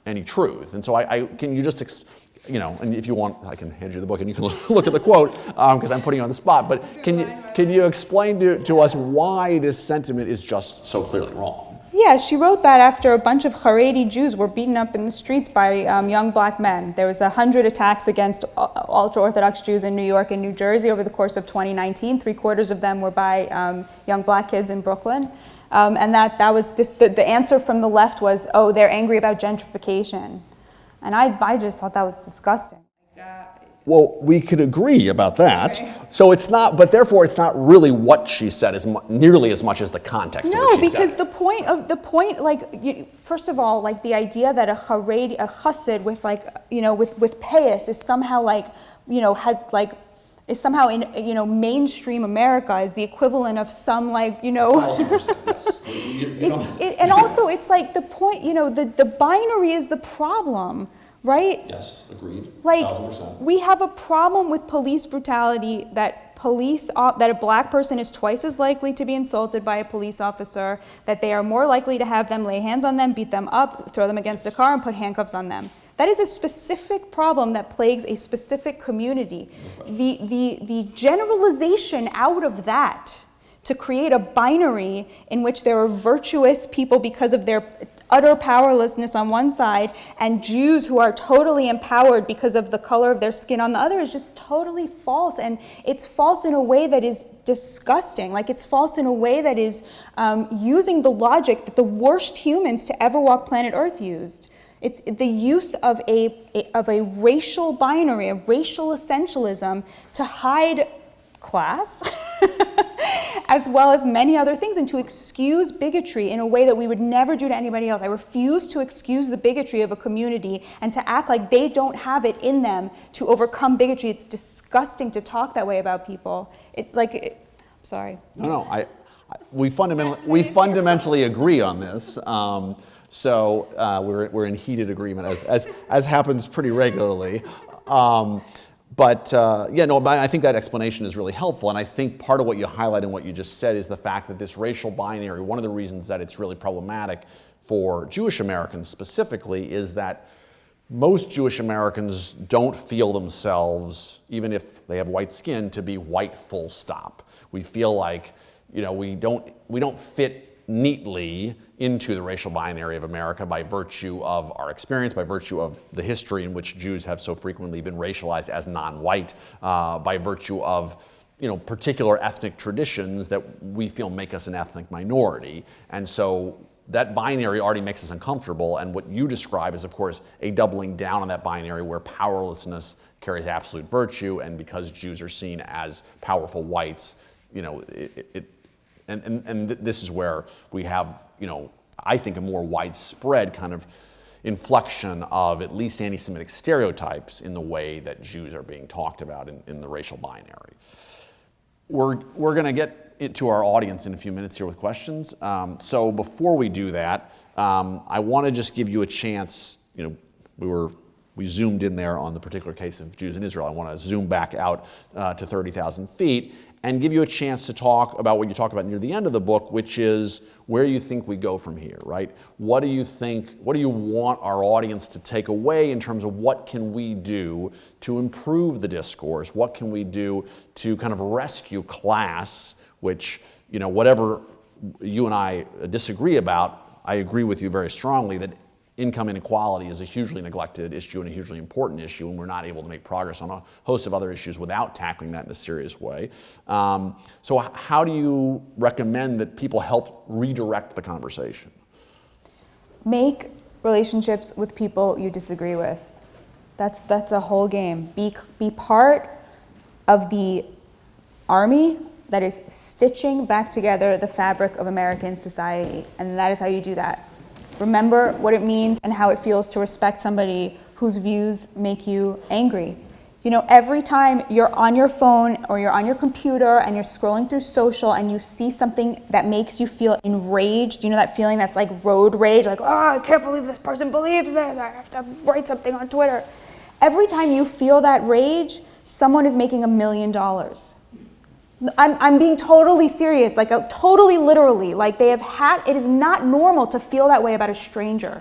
Speaker 2: any truth. And so can you just and if you want, I can hand you the book and you can look at the quote because I'm putting you on the spot. But can you explain to us why this sentiment is just so clearly wrong?
Speaker 3: Yeah, she wrote that after a bunch of Haredi Jews were beaten up in the streets by young black men. There was 100 attacks against ultra-Orthodox Jews in New York and New Jersey over the course of 2019. 3/4 of them were by young black kids in Brooklyn. And that was the answer from the left was, oh, they're angry about gentrification. And I just thought that was disgusting.
Speaker 2: Well, we could agree about that.
Speaker 3: Okay.
Speaker 2: So it's not, but therefore it's not really what she said nearly as much as the context of what she said.
Speaker 3: No, because the point, like, first of all, like the idea that a chassid with like, with payas is somehow like, is somehow in, mainstream America is the equivalent of some like, and also it's like the point, the binary is the problem. Right?
Speaker 2: Yes, agreed.
Speaker 3: Like,
Speaker 2: 1000%.
Speaker 3: we have a problem with police brutality that a black person is twice as likely to be insulted by a police officer, that they are more likely to have them lay hands on them, beat them up, throw them against a car, and put handcuffs on them. That is a specific problem that plagues a specific community. The generalization out of that to create a binary in which there are virtuous people because of their utter powerlessness on one side, and Jews who are totally empowered because of the color of their skin on the other is just totally false. And it's false in a way that is disgusting. Like, it's false in a way that is using the logic that the worst humans to ever walk planet Earth used. It's the use of a racial binary, a racial essentialism to hide class, as well as many other things, and to excuse bigotry in a way that we would never do to anybody else. I refuse to excuse the bigotry of a community and to act like they don't have it in them to overcome bigotry. It's disgusting to talk that way about people. Sorry.
Speaker 2: No, we fundamentally agree on this. So we're in heated agreement, as happens pretty regularly. But I think that explanation is really helpful, and I think part of what you highlight and what you just said is the fact that this racial binary, one of the reasons that it's really problematic for Jewish Americans specifically, is that most Jewish Americans don't feel themselves, even if they have white skin, to be white full stop. We feel like, we don't fit neatly into the racial binary of America by virtue of our experience, by virtue of the history in which Jews have so frequently been racialized as non-white, by virtue of particular ethnic traditions that we feel make us an ethnic minority. And so that binary already makes us uncomfortable, and what you describe is, of course, a doubling down on that binary where powerlessness carries absolute virtue, and because Jews are seen as powerful whites, And this is where we have, I think, a more widespread kind of inflection of at least anti-Semitic stereotypes in the way that Jews are being talked about in the racial binary. We're going to get into our audience in a few minutes here with questions. So before we do that, I want to just give you a chance. We zoomed in there on the particular case of Jews in Israel. I want to zoom back out to 30,000 feet and give you a chance to talk about what you talk about near the end of the book, which is where you think we go from here, right? What do you want our audience to take away in terms of what can we do to improve the discourse? What can we do to kind of rescue class, which, whatever you and I disagree about, I agree with you very strongly that income inequality is a hugely neglected issue and a hugely important issue, and we're not able to make progress on a host of other issues without tackling that in a serious way. So how do you recommend that people help redirect the conversation?
Speaker 3: Make relationships with people you disagree with. That's a whole game. Be part of the army that is stitching back together the fabric of American society, and that is how you do that. Remember what it means and how it feels to respect somebody whose views make you angry. Every time you're on your phone or you're on your computer and you're scrolling through social and you see something that makes you feel enraged, that feeling that's like road rage, like, I can't believe this person believes this, I have to write something on Twitter. Every time you feel that rage, someone is making $1 million. I'm being totally serious, totally literally. It is not normal to feel that way about a stranger.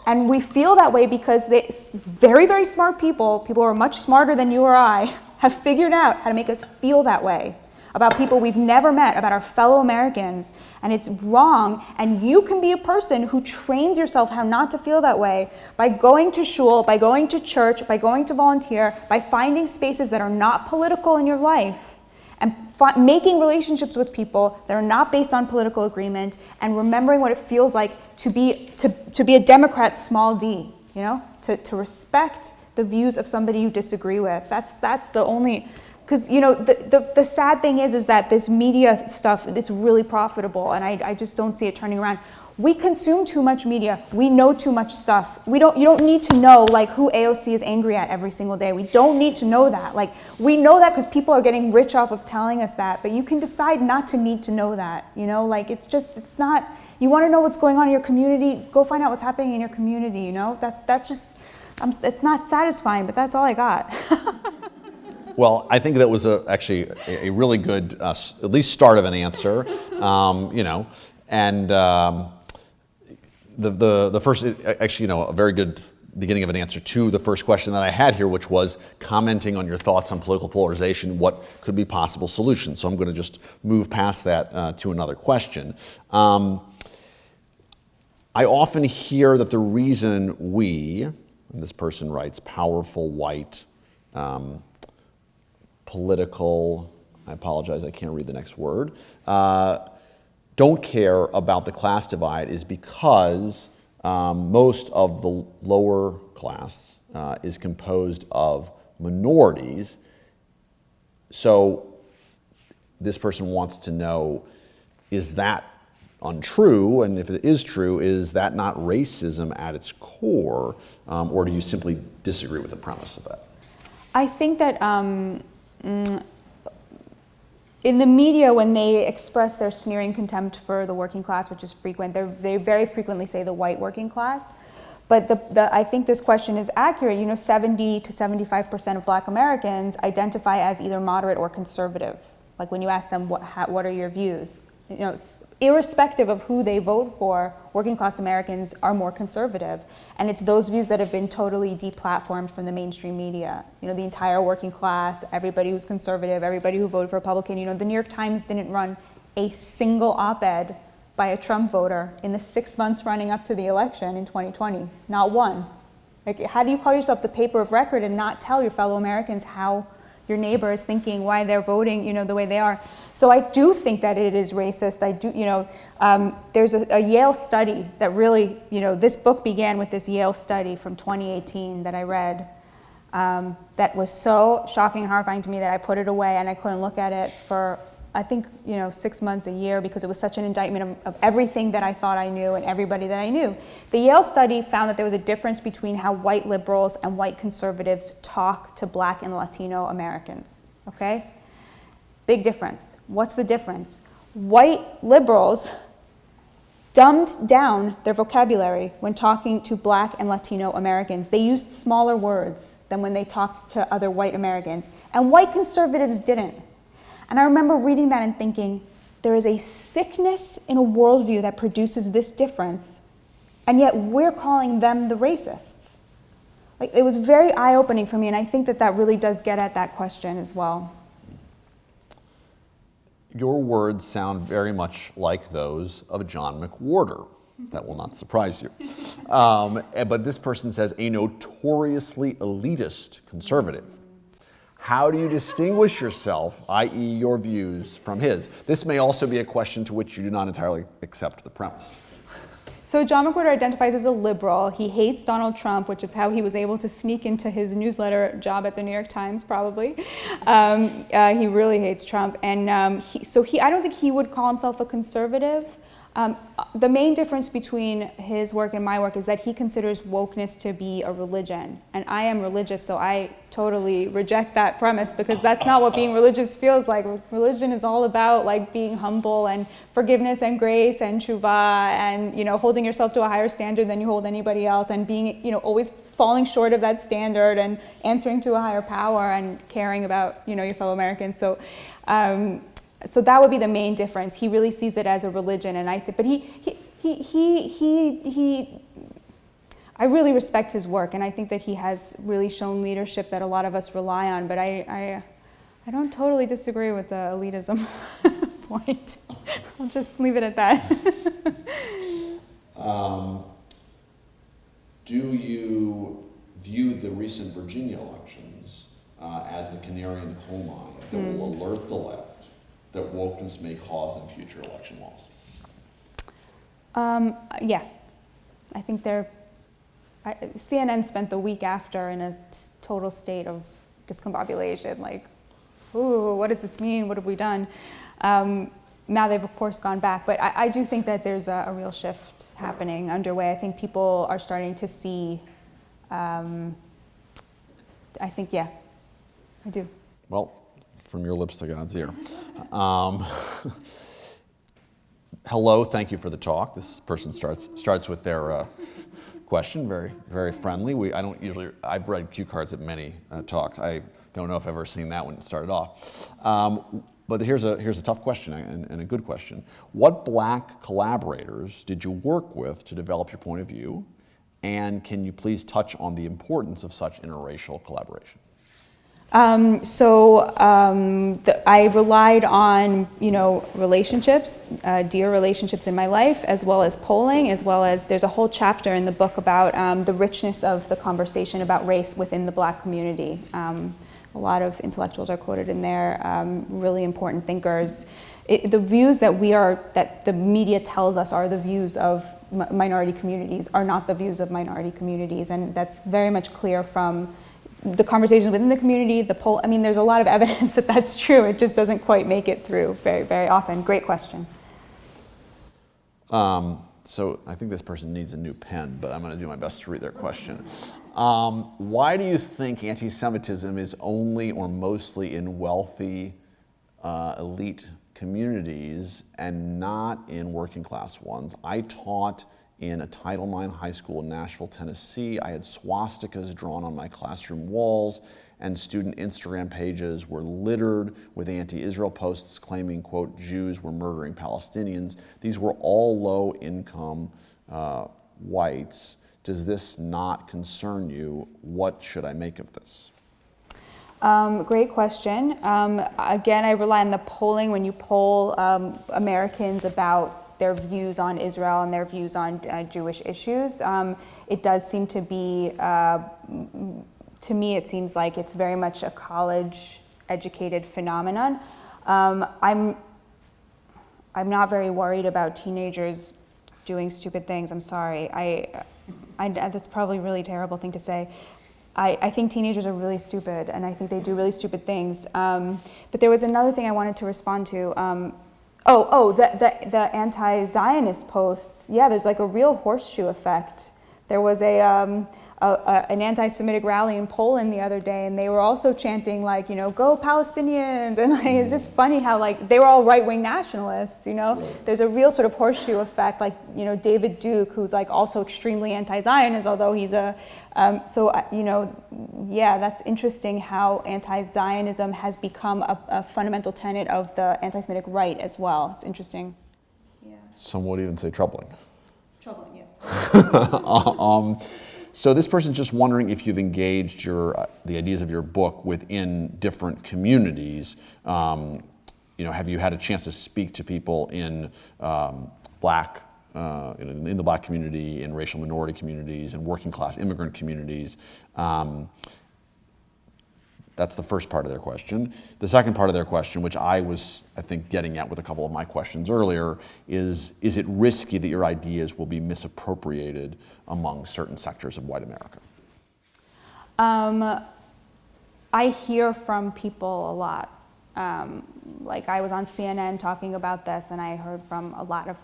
Speaker 3: And we feel that way because very, very smart people who are much smarter than you or I, have figured out how to make us feel that way about people we've never met, about our fellow Americans. And it's wrong, and you can be a person who trains yourself how not to feel that way by going to shul, by going to church, by going to volunteer, by finding spaces that are not political in your life, and making relationships with people that are not based on political agreement, and remembering what it feels like to be a Democrat, small d, to respect the views of somebody you disagree with. That's the only, because the sad thing is that this media stuff, it's really profitable, and I just don't see it turning around. We consume too much media. We know too much stuff. You don't need to know like who AOC is angry at every single day. We don't need to know that. Like, we know that because people are getting rich off of telling us that, but you can decide not to need to know that. Like it's not, you want to know what's going on in your community, go find out what's happening in your community, That's just, it's not satisfying, but that's all I got.
Speaker 2: Well, I think that was actually a really good, at least start of an answer, and the first, actually, a very good beginning of an answer to the first question that I had here, which was commenting on your thoughts on political polarization, what could be possible solutions. So I'm going to just move past that to another question. I often hear that the reason we, and this person writes, powerful white, political, I apologize, I can't read the next word, don't care about the class divide is because most of the lower class is composed of minorities. So this person wants to know, is that untrue? And if it is true, is that not racism at its core? Or do you simply disagree with the premise of that? I
Speaker 3: think that in the media, when they express their sneering contempt for the working class, which is frequent, they very frequently say the white working class. But I think this question is accurate. 70 to 75% of Black Americans identify as either moderate or conservative. Like when you ask them, what are your views? Irrespective of who they vote for, working class Americans are more conservative. And it's those views that have been totally deplatformed from the mainstream media. The entire working class, everybody who's conservative, everybody who voted for Republican. The New York Times didn't run a single op-ed by a Trump voter in the 6 months running up to the election in 2020. Not one. Like, how do you call yourself the paper of record and not tell your fellow Americans how your neighbor is thinking, why they're voting, the way they are? So I do think that it is racist. I do, there's a Yale study that really, this book began with this Yale study from 2018 that I read that was so shocking and horrifying to me that I put it away and I couldn't look at it for, I think, 6 months, a year, because it was such an indictment of everything that I thought I knew and everybody that I knew. The Yale study found that there was a difference between how white liberals and white conservatives talk to Black and Latino Americans, okay? Big difference. What's the difference? White liberals dumbed down their vocabulary when talking to Black and Latino Americans. They used smaller words than when they talked to other white Americans, and white conservatives didn't. And I remember reading that and thinking, there is a sickness in a worldview that produces this difference, and yet we're calling them the racists. Like, it was very eye-opening for me, and I think that really does get at that question as well. Your words sound very much like those of John McWhorter. That will not surprise you. But this person says, a notoriously elitist conservative. How do you distinguish yourself, i.e. your views, from his? This may also be a question to which you do not entirely accept the premise. So John McWhorter identifies as a liberal. He hates Donald Trump, which is how he was able to sneak into his newsletter job at the New York Times, probably. He really hates Trump. And I don't think he would call himself a conservative. The main difference between his work and my work is that he considers wokeness to be a religion. And I am religious, so I totally reject that premise, because that's not what being religious feels like. Religion is all about like being humble and forgiveness and grace and tshuva and holding yourself to a higher standard than you hold anybody else, and being always falling short of that standard and answering to a higher power and caring about your fellow Americans. So that would be the main difference. He really sees it as a religion, and I really respect his work, and I think that he has really shown leadership that a lot of us rely on. But I don't totally disagree with the elitism point. I'll just leave it at that.
Speaker 2: Do you view the recent Virginia elections as the canary in the coal mine that will alert the left that wokeness may cause in future election losses?
Speaker 3: Yeah, I think they're CNN spent the week after in a total state of discombobulation, like, ooh, what does this mean? What have we done? Now they've of course gone back, but I do think that there's a real shift happening underway. I think people are starting to see, I think, yeah, I do.
Speaker 2: Well, from your lips to God's ear. Hello, thank you for the talk. This person starts with their question, very, very friendly. I've read cue cards at many talks. I don't know if I've ever seen that one started off. But here's a tough question and a good question. What Black collaborators did you work with to develop your point of view? And can you please touch on the importance of such interracial collaboration?
Speaker 3: I relied on, relationships, dear relationships in my life, as well as polling, as well as there's a whole chapter in the book about the richness of the conversation about race within the Black community. A lot of intellectuals are quoted in there, really important thinkers. The views that the media tells us are the views of minority communities are not the views of minority communities, and that's very much clear from the conversations within the community, the poll. I mean, there's a lot of evidence that that's true. It just doesn't quite make it through very, very often. Great question.
Speaker 2: So I think this person needs a new pen, but I'm going to do my best to read their question. Why do you think anti-Semitism is only or mostly in wealthy, elite communities and not in working class ones? I taught in a Title IX high school in Nashville, Tennessee. I had swastikas drawn on my classroom walls, and student Instagram pages were littered with anti-Israel posts claiming, quote, Jews were murdering Palestinians. These were all low-income whites. Does this not concern you? What should I make of this?
Speaker 3: Great question. Again, I rely on the polling. When you poll Americans about their views on Israel and their views on Jewish issues, it does seem to be, to me, it seems like it's very much a college-educated phenomenon. I'm not very worried about teenagers doing stupid things. I'm sorry. That's probably a really terrible thing to say. I think teenagers are really stupid, and I think they do really stupid things. But there was another thing I wanted to respond to. The anti-Zionist posts. Yeah, there's like a real horseshoe effect. There was an anti-Semitic rally in Poland the other day, and they were also chanting like, go Palestinians, and like, it's just funny how like they were all right-wing nationalists. There's a real sort of horseshoe effect. Like David Duke, who's like also extremely anti-Zionist, although he's yeah, that's interesting how anti-Zionism has become a fundamental tenet of the anti-Semitic right as well. It's interesting. Yeah.
Speaker 2: Some would even say troubling.
Speaker 3: Troubling, yes.
Speaker 2: So this person's just wondering if you've engaged the ideas of your book within different communities. Have you had a chance to speak to people in Black, in the Black community, in racial minority communities, in working class immigrant communities? That's the first part of their question. The second part of their question, which I was, I think, getting at with a couple of my questions earlier, is it risky that your ideas will be misappropriated among certain sectors of white America?
Speaker 3: I hear from people a lot. Like I was on CNN talking about this, and I heard from a lot of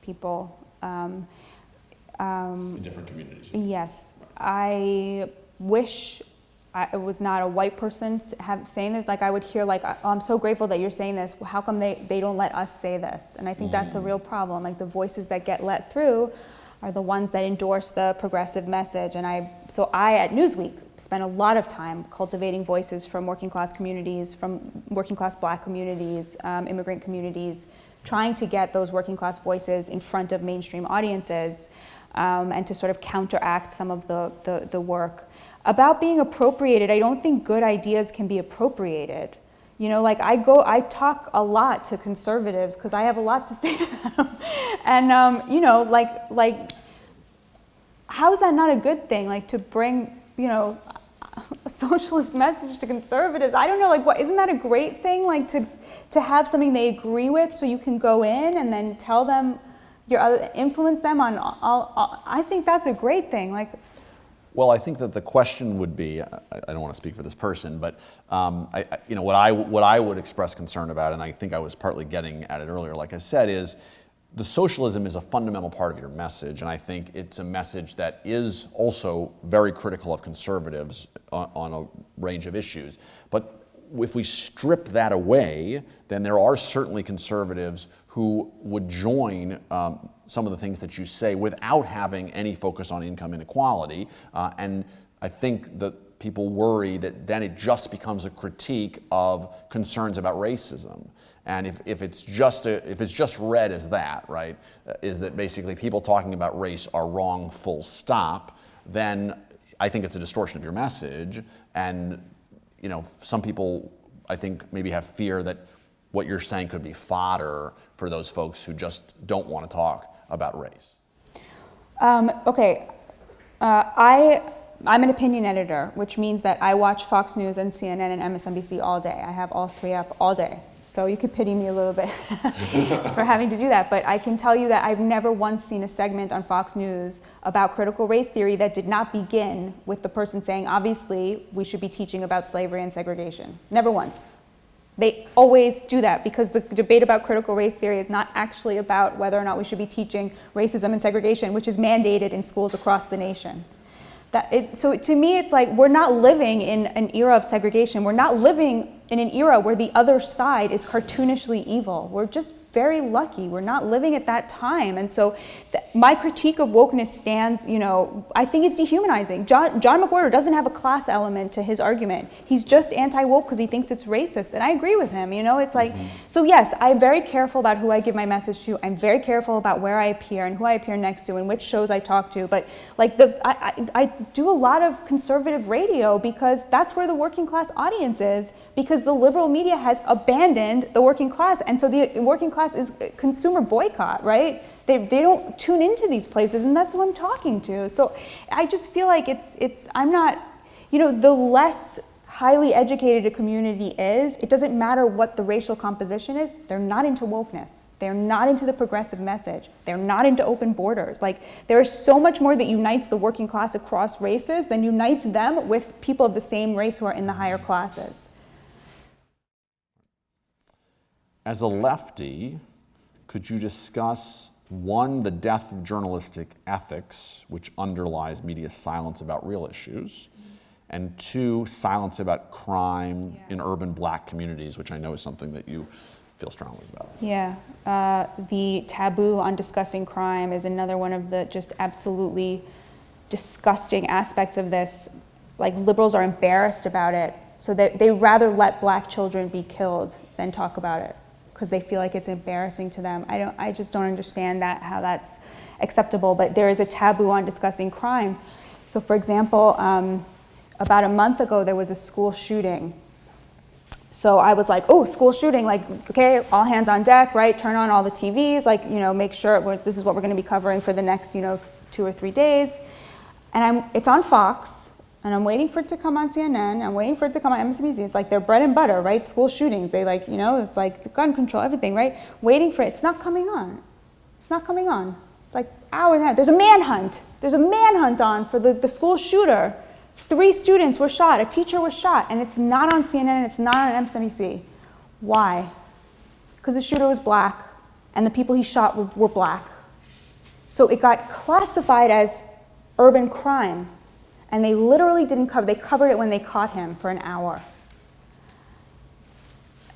Speaker 3: people.
Speaker 2: In different communities.
Speaker 3: Yes. I wish I was not a white person saying this. Like I would hear like, oh, I'm so grateful that you're saying this. How come they don't let us say this? And I think that's a real problem. Like the voices that get let through are the ones that endorse the progressive message. And I at Newsweek spent a lot of time cultivating voices from working class communities, from working class Black communities, immigrant communities, trying to get those working class voices in front of mainstream audiences, and to sort of counteract some of the work. About being appropriated, I don't think good ideas can be appropriated. Like I talk a lot to conservatives because I have a lot to say to them. And, like, how is that not a good thing? Like to bring, a socialist message to conservatives. I don't know, like isn't that a great thing? Like to have something they agree with so you can go in and then tell them influence them on all, I think that's a great thing. Like,
Speaker 2: well, I think that the question would be, I don't want to speak for this person, but what I would express concern about, and I think I was partly getting at it earlier, like I said, is the socialism is a fundamental part of your message, and I think it's a message that is also very critical of conservatives on a range of issues. But if we strip that away, then there are certainly conservatives who would join some of the things that you say without having any focus on income inequality. And I think that people worry that then it just becomes a critique of concerns about racism. And if it's just read as that, right, is that basically people talking about race are wrong, full stop, then I think it's a distortion of your message. And some people, I think, maybe have fear that what you're saying could be fodder for those folks who just don't want to talk about race.
Speaker 3: Okay, I'm an opinion editor, which means that I watch Fox News and CNN and MSNBC all day. I have all three up all day. So you could pity me a little bit for having to do that. But I can tell you that I've never once seen a segment on Fox News about critical race theory that did not begin with the person saying, obviously, we should be teaching about slavery and segregation. Never once. They always do that because the debate about critical race theory is not actually about whether or not we should be teaching racism and segregation, which is mandated in schools across the nation. So to me, it's like we're not living in an era of segregation. We're not living in an era where the other side is cartoonishly evil. We're just very lucky. We're not living at that time. And so my critique of wokeness stands, I think it's dehumanizing. John McWhorter doesn't have a class element to his argument. He's just anti-woke because he thinks it's racist. And I agree with him, it's like, so yes, I'm very careful about who I give my message to. I'm very careful about where I appear and who I appear next to and which shows I talk to. But like I do a lot of conservative radio because that's where the working class audience is, because the liberal media has abandoned the working class. And so the working class is consumer boycott, right? They don't tune into these places, and that's who I'm talking to. So I just feel like I'm not, the less highly educated a community is, it doesn't matter what the racial composition is, they're not into wokeness. They're not into the progressive message. They're not into open borders. Like, there is so much more that unites the working class across races than unites them with people of the same race who are in the higher classes.
Speaker 2: As a lefty, could you discuss, one, the death of journalistic ethics, which underlies media silence about real issues, and two, silence about crime in urban Black communities, which I know is something that you feel strongly about?
Speaker 3: Yeah, the taboo on discussing crime is another one of the just absolutely disgusting aspects of this. Like, liberals are embarrassed about it, so they rather let Black children be killed than talk about it, because they feel like it's embarrassing to them. I just don't understand how that's acceptable, but there is a taboo on discussing crime. So for example, about a month ago, there was a school shooting. So I was like, oh, school shooting, like, okay, all hands on deck, right? Turn on all the TVs, like, make sure this is what we're gonna be covering for the next, 2 or 3 days. And it's on Fox, and I'm waiting for it to come on CNN, I'm waiting for it to come on MSNBC. It's like their bread and butter, right? School shootings, they it's like the gun control, everything, right? Waiting for it, it's not coming on. It's not coming on. It's like hours and hours. There's a manhunt. There's a manhunt on for the school shooter. 3 students were shot, a teacher was shot, and it's not on CNN, and it's not on MSNBC. Why? Because the shooter was Black, and the people he shot were Black. So it got classified as urban crime. And they literally didn't cover, they covered it when they caught him for an hour.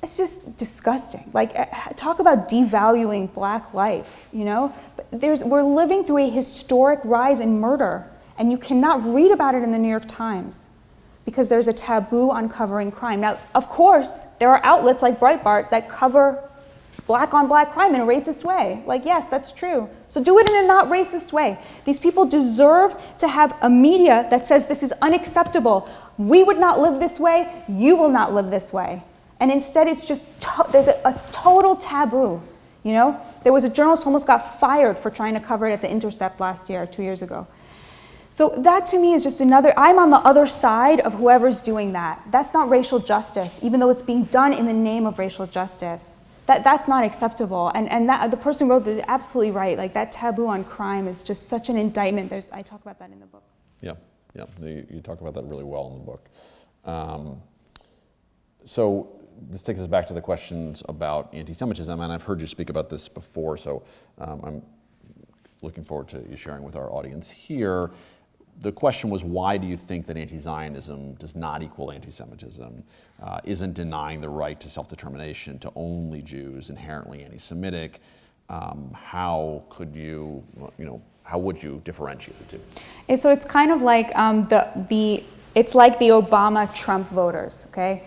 Speaker 3: It's just disgusting. Like, talk about devaluing Black life, We're living through a historic rise in murder, and you cannot read about it in the New York Times because there's a taboo on covering crime. Now, of course, there are outlets like Breitbart that cover Black on Black crime in a racist way. Like, yes, that's true. So do it in a not racist way. These people deserve to have a media that says this is unacceptable. We would not live this way. You will not live this way. And instead, it's just, there's a total taboo. There was a journalist who almost got fired for trying to cover it at The Intercept last year, 2 years ago. So that to me is just I'm on the other side of whoever's doing that. That's not racial justice, even though it's being done in the name of racial justice. that's not acceptable. And that, the person who wrote this is absolutely right. Like, that taboo on crime is just such an indictment. I talk about that in the book.
Speaker 2: Yeah, you talk about that really well in the book. So this takes us back to the questions about anti-Semitism, and I've heard you speak about this before, so I'm looking forward to you sharing with our audience here. The question was, why do you think that anti-Zionism does not equal anti-Semitism, isn't denying the right to self-determination to only Jews, inherently anti-Semitic? How could you, how would you differentiate the two?
Speaker 3: And so it's kind of like it's like the Obama-Trump voters, okay?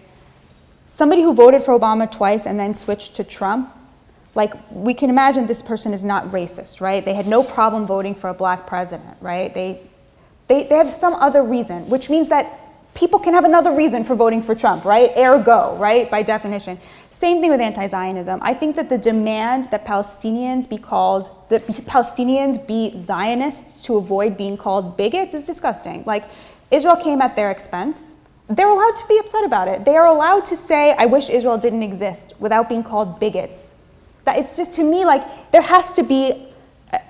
Speaker 3: Somebody who voted for Obama twice and then switched to Trump, like, we can imagine this person is not racist, right? They had no problem voting for a black president, right? They have some other reason, which means that people can have another reason for voting for Trump, right? Ergo, right, by definition. Same thing with anti-Zionism. I think that the demand that Palestinians be Zionists to avoid being called bigots is disgusting. Like, Israel came at their expense. They're allowed to be upset about it. They are allowed to say, I wish Israel didn't exist, without being called bigots. That, it's just, to me, like, there has to be,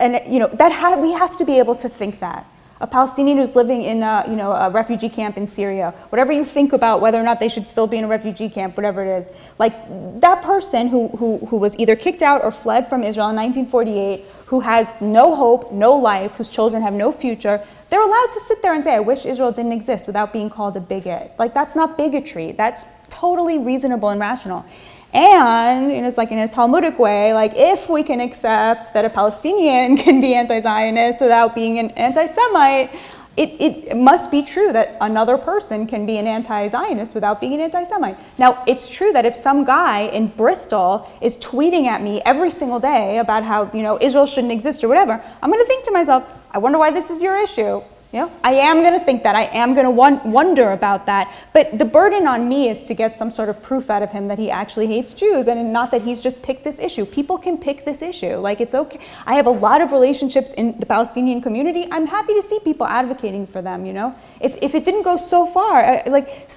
Speaker 3: we have to be able to think that. A Palestinian who's living in a refugee camp in Syria, whatever you think about whether or not they should still be in a refugee camp, whatever it is, like, that person who was either kicked out or fled from Israel in 1948, who has no hope, no life, whose children have no future, they're allowed to sit there and say, I wish Israel didn't exist, without being called a bigot. Like, that's not bigotry. That's totally reasonable and rational. And it's like, in a Talmudic way, like, if we can accept that a Palestinian can be anti-Zionist without being an anti-Semite, it must be true that another person can be an anti-Zionist without being an anti-Semite. Now, it's true that if some guy in Bristol is tweeting at me every single day about how, Israel shouldn't exist or whatever, I'm going to think to myself, I wonder why this is your issue. I am going to think that. I am going to wonder about that. But the burden on me is to get some sort of proof out of him that he actually hates Jews, and not that he's just picked this issue. People can pick this issue. Like, it's okay. I have a lot of relationships in the Palestinian community. I'm happy to see people advocating for them, If it didn't go so far,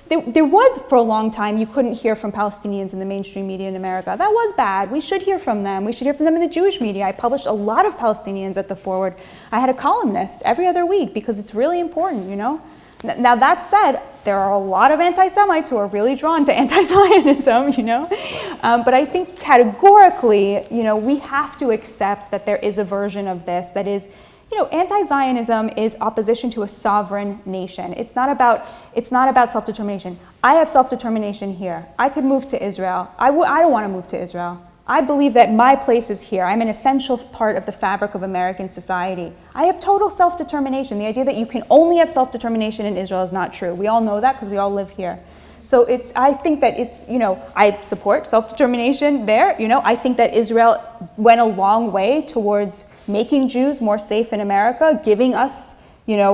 Speaker 3: there was, for a long time, you couldn't hear from Palestinians in the mainstream media in America. That was bad. We should hear from them. We should hear from them in the Jewish media. I published a lot of Palestinians at The Forward. I had a columnist every other week because it's really important, Now, that said, there are a lot of anti-Semites who are really drawn to anti-Zionism, But I think categorically, we have to accept that there is a version of this that is, anti-Zionism is opposition to a sovereign nation. It's not about self-determination. I have self-determination here. I could move to Israel. I don't want to move to Israel. I believe that my place is here. I'm an essential part of the fabric of American society. I have total self-determination. The idea that you can only have self-determination in Israel is not true. We all know that because we all live here. So I think that I support self-determination there. I think that Israel went a long way towards making Jews more safe in America, giving us,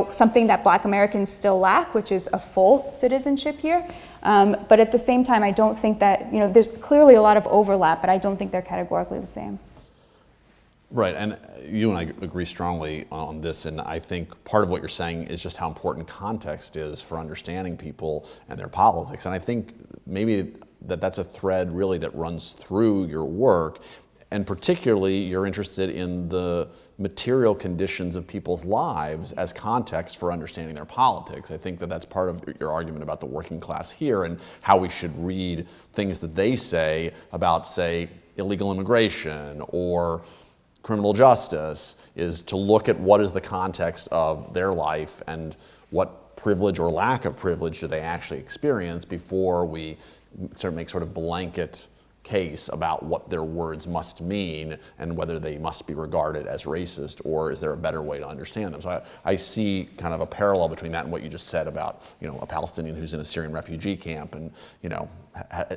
Speaker 3: something that Black Americans still lack, which is a full citizenship here. But at the same time, I don't think that, there's clearly a lot of overlap, but I don't think they're categorically the same.
Speaker 2: Right, and you and I agree strongly on this, and I think part of what you're saying is just how important context is for understanding people and their politics. And I think maybe that's a thread really that runs through your work, and particularly you're interested in the material conditions of people's lives as context for understanding their politics. I think that that's part of your argument about the working class here and how we should read things that they say about, say, illegal immigration or criminal justice, is to look at what is the context of their life and what privilege or lack of privilege do they actually experience before we make sort of blanket case about what their words must mean and whether they must be regarded as racist, or is there a better way to understand them. So I see kind of a parallel between that and what you just said about, a Palestinian who's in a Syrian refugee camp and,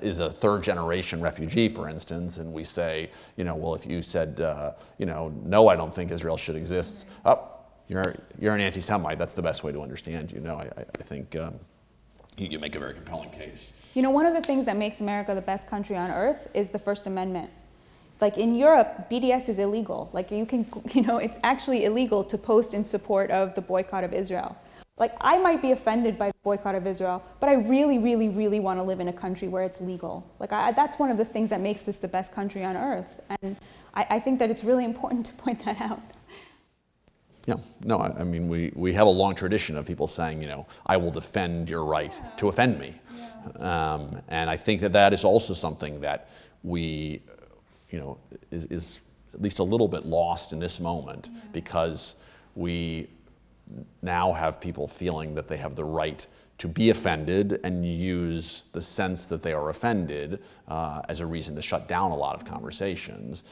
Speaker 2: is a third generation refugee, for instance, and we say, well, if you said, no, I don't think Israel should exist, you're an anti-Semite. That's the best way to understand you. I think you make a very compelling case.
Speaker 3: One of the things that makes America the best country on earth is the First Amendment. Like, in Europe, BDS is illegal. Like, you can, it's actually illegal to post in support of the boycott of Israel. Like, I might be offended by the boycott of Israel, but I really, really, really want to live in a country where it's legal. Like, that's one of the things that makes this the best country on earth. And I think that it's really important to point that out.
Speaker 2: Yeah, no, I mean, we have a long tradition of people saying, I will defend your right to offend me. Yeah. And I think that is also something that we, is at least a little bit lost in this moment, because we now have people feeling that they have the right to be offended and use the sense that they are offended as a reason to shut down a lot of conversations.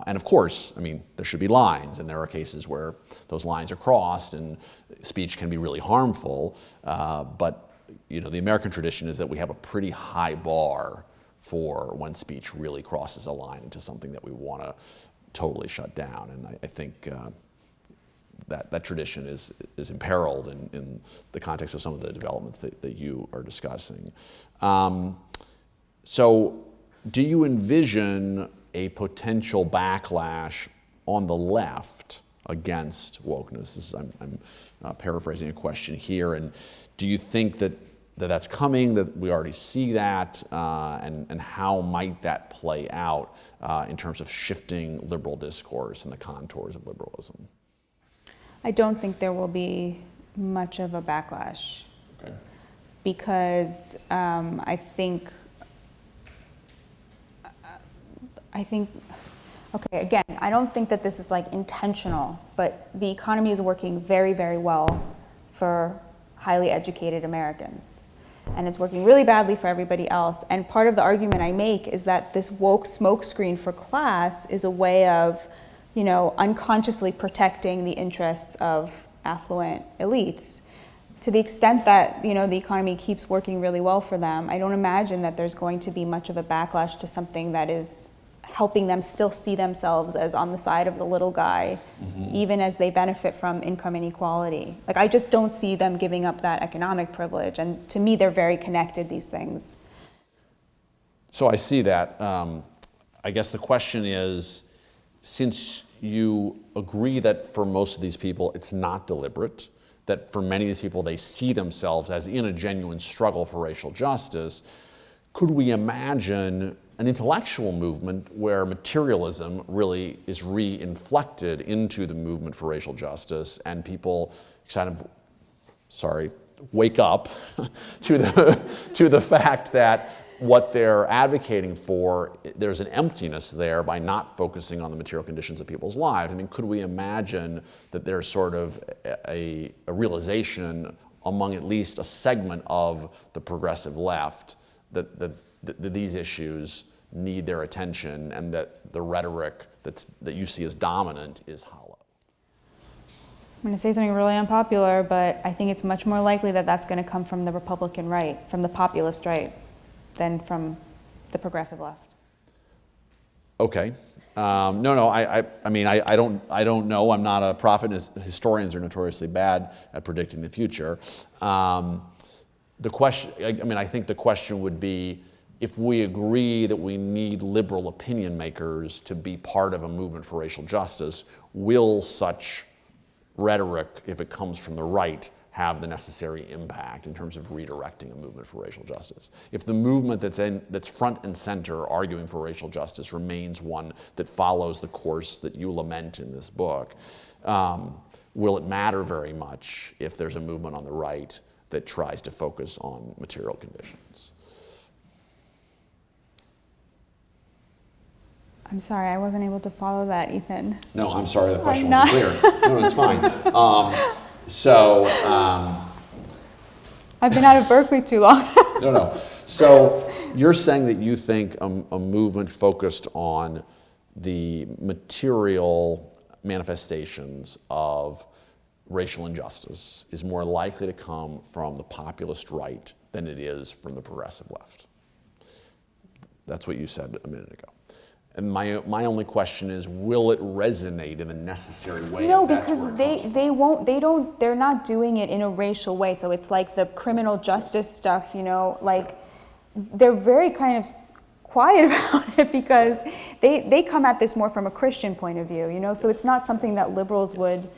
Speaker 2: And of course, I mean, there should be lines, and there are cases where those lines are crossed and speech can be really harmful. But the American tradition is that we have a pretty high bar for when speech really crosses a line into something that we want to totally shut down. And I think that tradition is imperiled in the context of some of the developments that you are discussing. So do you envision a potential backlash on the left against wokeness? I'm paraphrasing a question here. And do you think that's coming, that we already see that, and how might that play out in terms of shifting liberal discourse and the contours of liberalism?
Speaker 3: I don't think there will be much of a backlash.
Speaker 2: Okay.
Speaker 3: Because I think, okay, again, I don't think that this is like intentional, but the economy is working very, very well for highly educated Americans. And it's working really badly for everybody else. And part of the argument I make is that this woke smokescreen for class is a way of, unconsciously protecting the interests of affluent elites. To the extent that, the economy keeps working really well for them, I don't imagine that there's going to be much of a backlash to something that is helping them still see themselves as on the side of the little guy, even as they benefit from income inequality. Like, I just don't see them giving up that economic privilege. And to me, they're very connected, these things.
Speaker 2: So I see that. I guess the question is, since you agree that for most of these people it's not deliberate, that for many of these people they see themselves as in a genuine struggle for racial justice, could we imagine an intellectual movement where materialism really is re-inflected into the movement for racial justice, and people kind of, wake up to the fact that what they're advocating for, there's an emptiness there by not focusing on the material conditions of people's lives? I mean, could we imagine that there's sort of a realization among at least a segment of the progressive left that these issues need their attention, and that the rhetoric that you see as dominant is hollow?
Speaker 3: I'm going to say something really unpopular, but I think it's much more likely that that's going to come from the Republican right, from the populist right, than from the progressive left.
Speaker 2: Okay. I mean, I don't know. I'm not a prophet. Historians are notoriously bad at predicting the future. The question, I think the question would be, if we agree that we need liberal opinion makers to be part of a movement for racial justice, will such rhetoric, if it comes from the right, have the necessary impact in terms of redirecting a movement for racial justice? If the movement that's front and center arguing for racial justice remains one that follows the course that you lament in this book, will it matter very much if there's a movement on the right that tries to focus on material conditions?
Speaker 3: I'm sorry, I wasn't able to follow that, Ethan.
Speaker 2: No, I'm sorry, the question wasn't clear. No, it's fine.
Speaker 3: I've been out of Berkeley too long.
Speaker 2: No. So you're saying that you think a movement focused on the material manifestations of racial injustice is more likely to come from the populist right than it is from the progressive left. That's what you said a minute ago. And my only question is, will it resonate in the necessary way?
Speaker 3: No, because they're not doing it in a racial way. So it's like the criminal justice stuff, like they're very kind of quiet about it because they come at this more from a Christian point of view, so it's not something that liberals would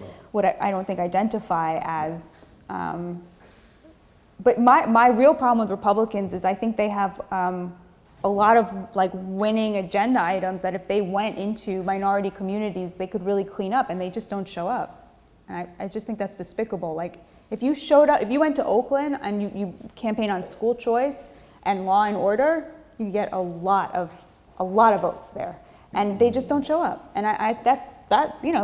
Speaker 3: I don't think identify as But my real problem with Republicans is I think they have a lot of like winning agenda items that if they went into minority communities, they could really clean up, and they just don't show up. And I just think that's despicable. Like if you showed up, if you went to Oakland and you campaign on school choice and law and order, you get a lot of votes there. And they just don't show up. And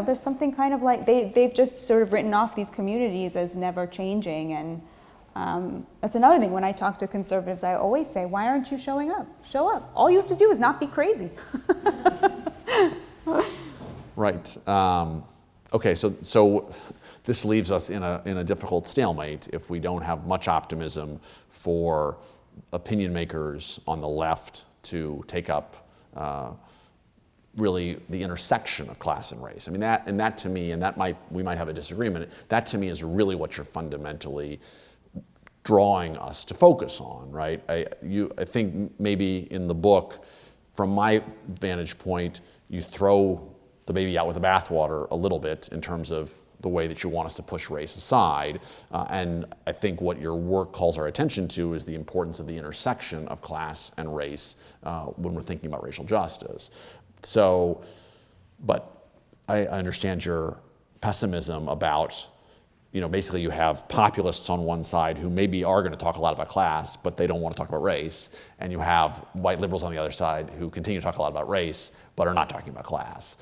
Speaker 3: there's something kind of like, they've just sort of written off these communities as never changing. And that's another thing when I talk to conservatives, I always say, why aren't you showing up? Show up. All you have to do is not be crazy.
Speaker 2: Right. Okay, so this leaves us in a difficult stalemate if we don't have much optimism for opinion makers on the left to take up really the intersection of class and race. I mean, that to me, and we might have a disagreement, that to me is really what you're fundamentally drawing us to focus on, right? I think maybe in the book, from my vantage point, you throw the baby out with the bathwater a little bit in terms of the way that you want us to push race aside. And I think what your work calls our attention to is the importance of the intersection of class and race when we're thinking about racial justice. So, but I understand your pessimism about, basically you have populists on one side who maybe are going to talk a lot about class, but they don't want to talk about race. And you have white liberals on the other side who continue to talk a lot about race, but are not talking about class.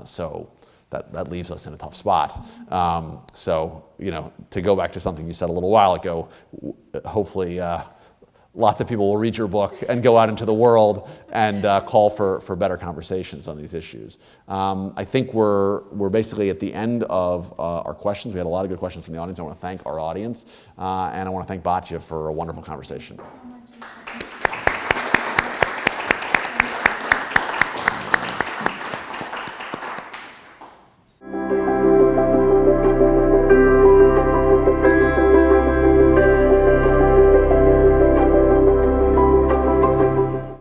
Speaker 2: So that leaves us in a tough spot. To go back to something you said a little while ago, hopefully lots of people will read your book and go out into the world and call for better conversations on these issues. I think we're basically at the end of our questions. We had a lot of good questions from the audience. I want to thank our audience, and I want to thank Batya for a wonderful conversation.